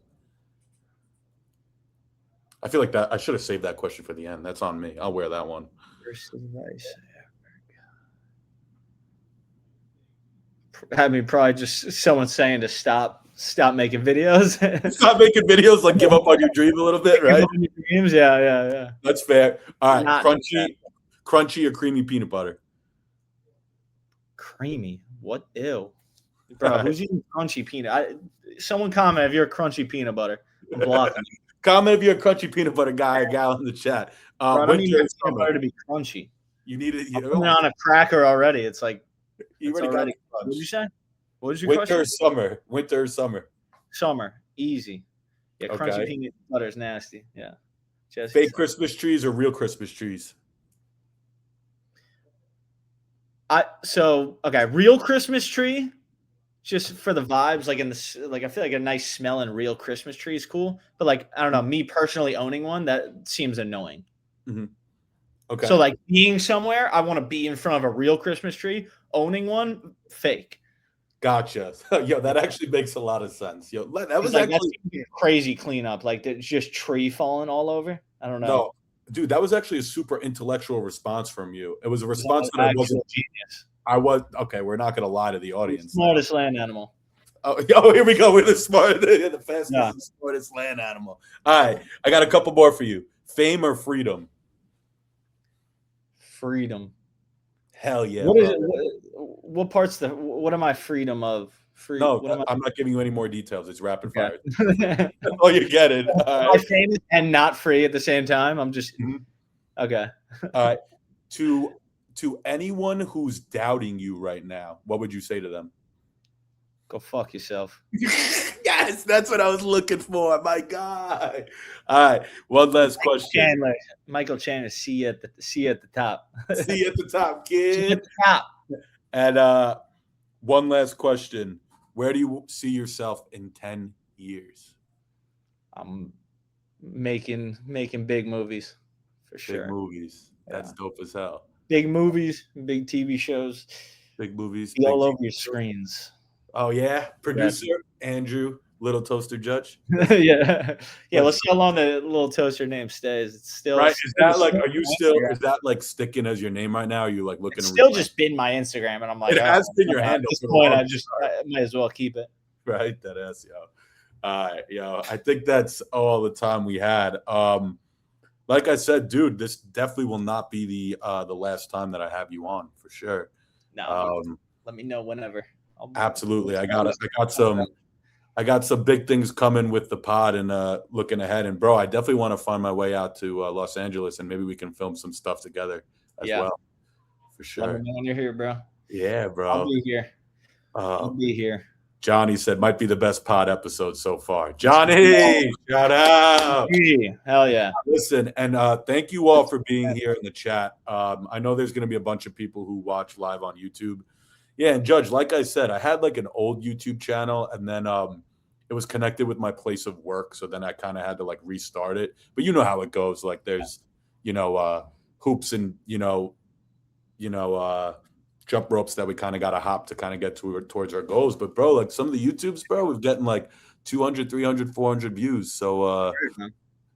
I feel like that I should have saved that question for the end. That's on me. I'll wear that one. Worst advice I ever got. I mean, probably just someone saying to stop making videos. Stop making videos, like give up on your dream a little bit, right? Give up on your dreams. Yeah. That's fair. All right, Not crunchy or creamy peanut butter? Creamy. What? Ew. Bro, who's eating crunchy peanut? Someone comment if you're a crunchy peanut butter. I'm blocking you. Comment if you're a crunchy peanut butter guy or gal in the chat. Bro, I don't need Winter my and peanut summer. butter to be crunchy. You need it. I'm putting it on a cracker already. It's like You it's already got already. it. What did you say? What was your Winter question? or summer? Winter or summer? Summer. Easy. Yeah, crunchy Okay. peanut butter is nasty. Yeah. Just Fake Christmas trees or real Christmas trees? real Christmas tree, just for the vibes, like I feel like a nice smelling real Christmas tree is cool. But like, I don't know, me personally owning one, that seems annoying. Okay. So like being somewhere, I want to be in front of a real Christmas tree. Owning one, fake. Gotcha. Yo, that actually makes a lot of sense. Yo, that was Like, actually that's crazy cleanup. Like there's just tree falling all over. I don't know. no, dude. That was actually a super intellectual response from you. It was a response that I Actual wasn't. genius. I was okay. We're not gonna lie to the audience. Smartest land animal. Oh, here we go. We're the fastest and smartest land animal. All right, I got a couple more for you. Fame or freedom? Freedom. Hell yeah. What is bro. it? What part's what am I freedom of? No, what am I? I'm not giving you any more details. It's rapid Okay. fire. Oh, you get it. All Am I right. famous and not free at the same time? I'm just Mhm. okay. All right. To to anyone who's doubting you right now, what would you say to them? Go fuck yourself. Yes, that's what I was looking for. My God. All right. One last question. Michael Chandler, see you at the top. See you at the top, See you kid. at the top. And one last question. Where do you see yourself in 10 years? I'm making big movies for Big sure. movies. That's dope as hell. Big movies, big TV shows. Big movies. Be all big over your TV shows. screens. Oh, yeah. Producer Andrew, Little Toaster Judge. Yeah. Let's see how long the Little Toaster name stays. It's still Right. Is that like, still are you still, is that like sticking as your name right now? Are you like looking it's to still replace- just been my Instagram, and I'm like, It has been your at handle this for a point, long I might as well keep it. Right, that is, yo. All right, yo. I think that's all the time we had. Like I said, dude, this definitely will not be the last time that I have you on for sure. No, let me know whenever. Absolutely, I got some big things coming with the pod and looking ahead. And bro, I definitely want to find my way out to Los Angeles, and maybe we can film some stuff together as well. For sure. Let me know when you're here, bro. Yeah, bro. I'll be here. I'll be here. Johnny said might be the best pod episode so far. Johnny, shout out. Hell yeah. Listen, and thank you all for being here in the chat. I know there's going to be a bunch of people who watch live on YouTube. Yeah, and Judge, like I said, I had like an old YouTube channel, and then it was connected with my place of work, so then I kind of had to like restart it. But you know how it goes. Like there's, hoops and jump ropes that we kind of got to hop to kind of get towards our goals. But bro, like some of the YouTubes, bro, we're getting like 200, 300, 400 views. So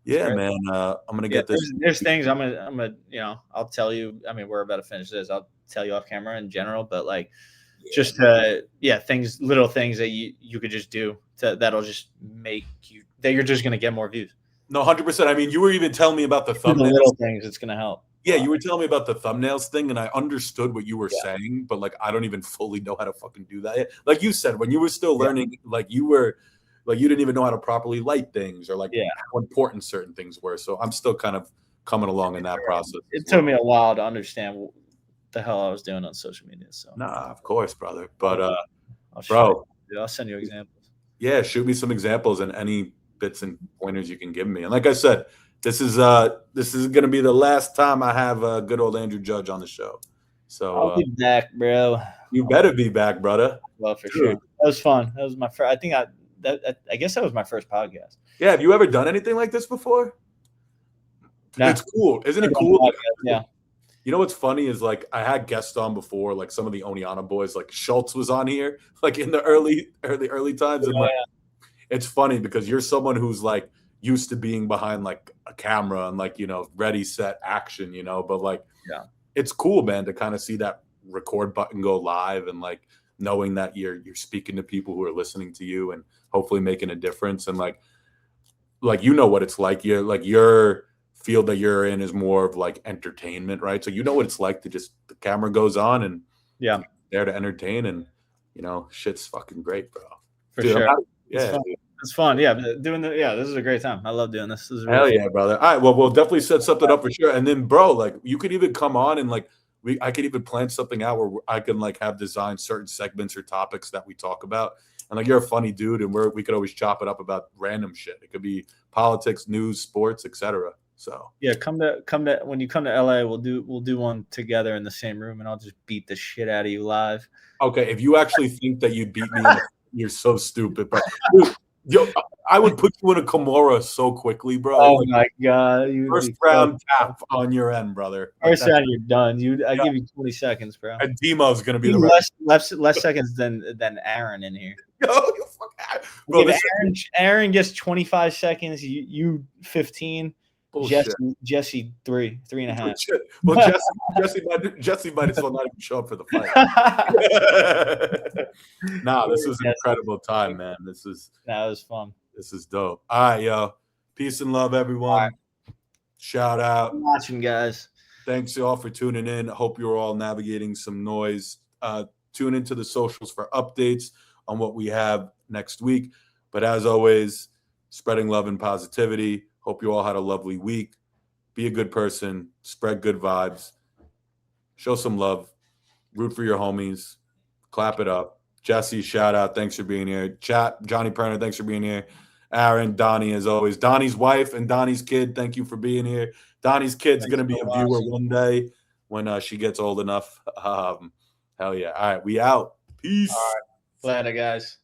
yeah, man, I'm gonna get this. There's things I'm gonna I'll tell you. I mean, we're about to finish this. I'll tell you off camera in general, but like things, little things that you could just do that'll just make that you're just gonna get more views. No, 100%. I mean, you were even telling me about the thumbnails. The little things, it's gonna help. Yeah, you were telling me about the thumbnails thing, and I understood what you were saying, but like I don't even fully know how to fucking do that yet. Like you said, when you were still learning, like you didn't even know how to properly light things or like how important certain things were. So I'm still kind of coming along in that process. It took me a while to understand what the hell I was doing on social media. So nah, of course, brother. But I'll send you examples. Yeah, shoot me some examples and any bits and pointers you can give me. And like I said, this is going to be the last time I have good old Andrew Judge on the show. So I'll be back, bro. You better be back, brother. Well, for sure. That was fun. That was my first. I guess that was my first podcast. Yeah. Have you ever done anything like this before? No. It's cool. Isn't it cool? Yeah. You know what's funny is like I had guests on before, like some of the Oneana boys, like Schultz was on here, like in the early times. And like, it's funny because you're someone who's like used to being behind like a camera and like, ready, set, action, but like, it's cool, man, to kind of see that record button go live and like knowing that you're speaking to people who are listening to you and hopefully making a difference. And like what it's like. Your field that you're in is more of like entertainment, right? So you know what it's like to just the camera goes on and there to entertain and shit's fucking great, bro. For sure. Yeah. It's fun. Yeah. This is a great time. I love doing this. This is hell yeah, brother. All right. Well, we'll definitely set something up for sure. And then, bro, like you could even come on and like I could even plan something out where I can like have designed certain segments or topics that we talk about. And like you're a funny dude, and we could always chop it up about random shit. It could be politics, news, sports, etc. So yeah, come to when you come to LA, we'll do one together in the same room, and I'll just beat the shit out of you live. Okay, if you actually think that you'd beat me, you're so stupid. But dude, I would put you in a Kimura so quickly, bro. Oh my god! First round tap on your end, brother. First round, you're done. I give you 20 seconds, bro. And Demo's gonna be the less seconds than Aaron in here. Yo, you fuck, bro. Aaron gets 25 seconds. You 15. Bullshit. Jesse 3.5. Bullshit. Well, Jesse might as well not even show up for the fight. This was an incredible time, man. That was fun. This is dope. All right, yo. Peace and love, everyone. Right. Shout out. Keep watching, guys. Thanks you all for tuning in. Hope you're all navigating some noise. Tune into the socials for updates on what we have next week. But as always, spreading love and positivity. Hope you all had a lovely week. Be a good person. Spread good vibes. Show some love. Root for your homies. Clap it up. Jesse, shout out. Thanks for being here. Chat, Johnny Perner, thanks for being here. Aaron, Donnie, as always. Donnie's wife and Donnie's kid, thank you for being here. Donnie's kid's going to be a viewer one day when she gets old enough. Hell yeah. All right, we out. Peace. Later, guys.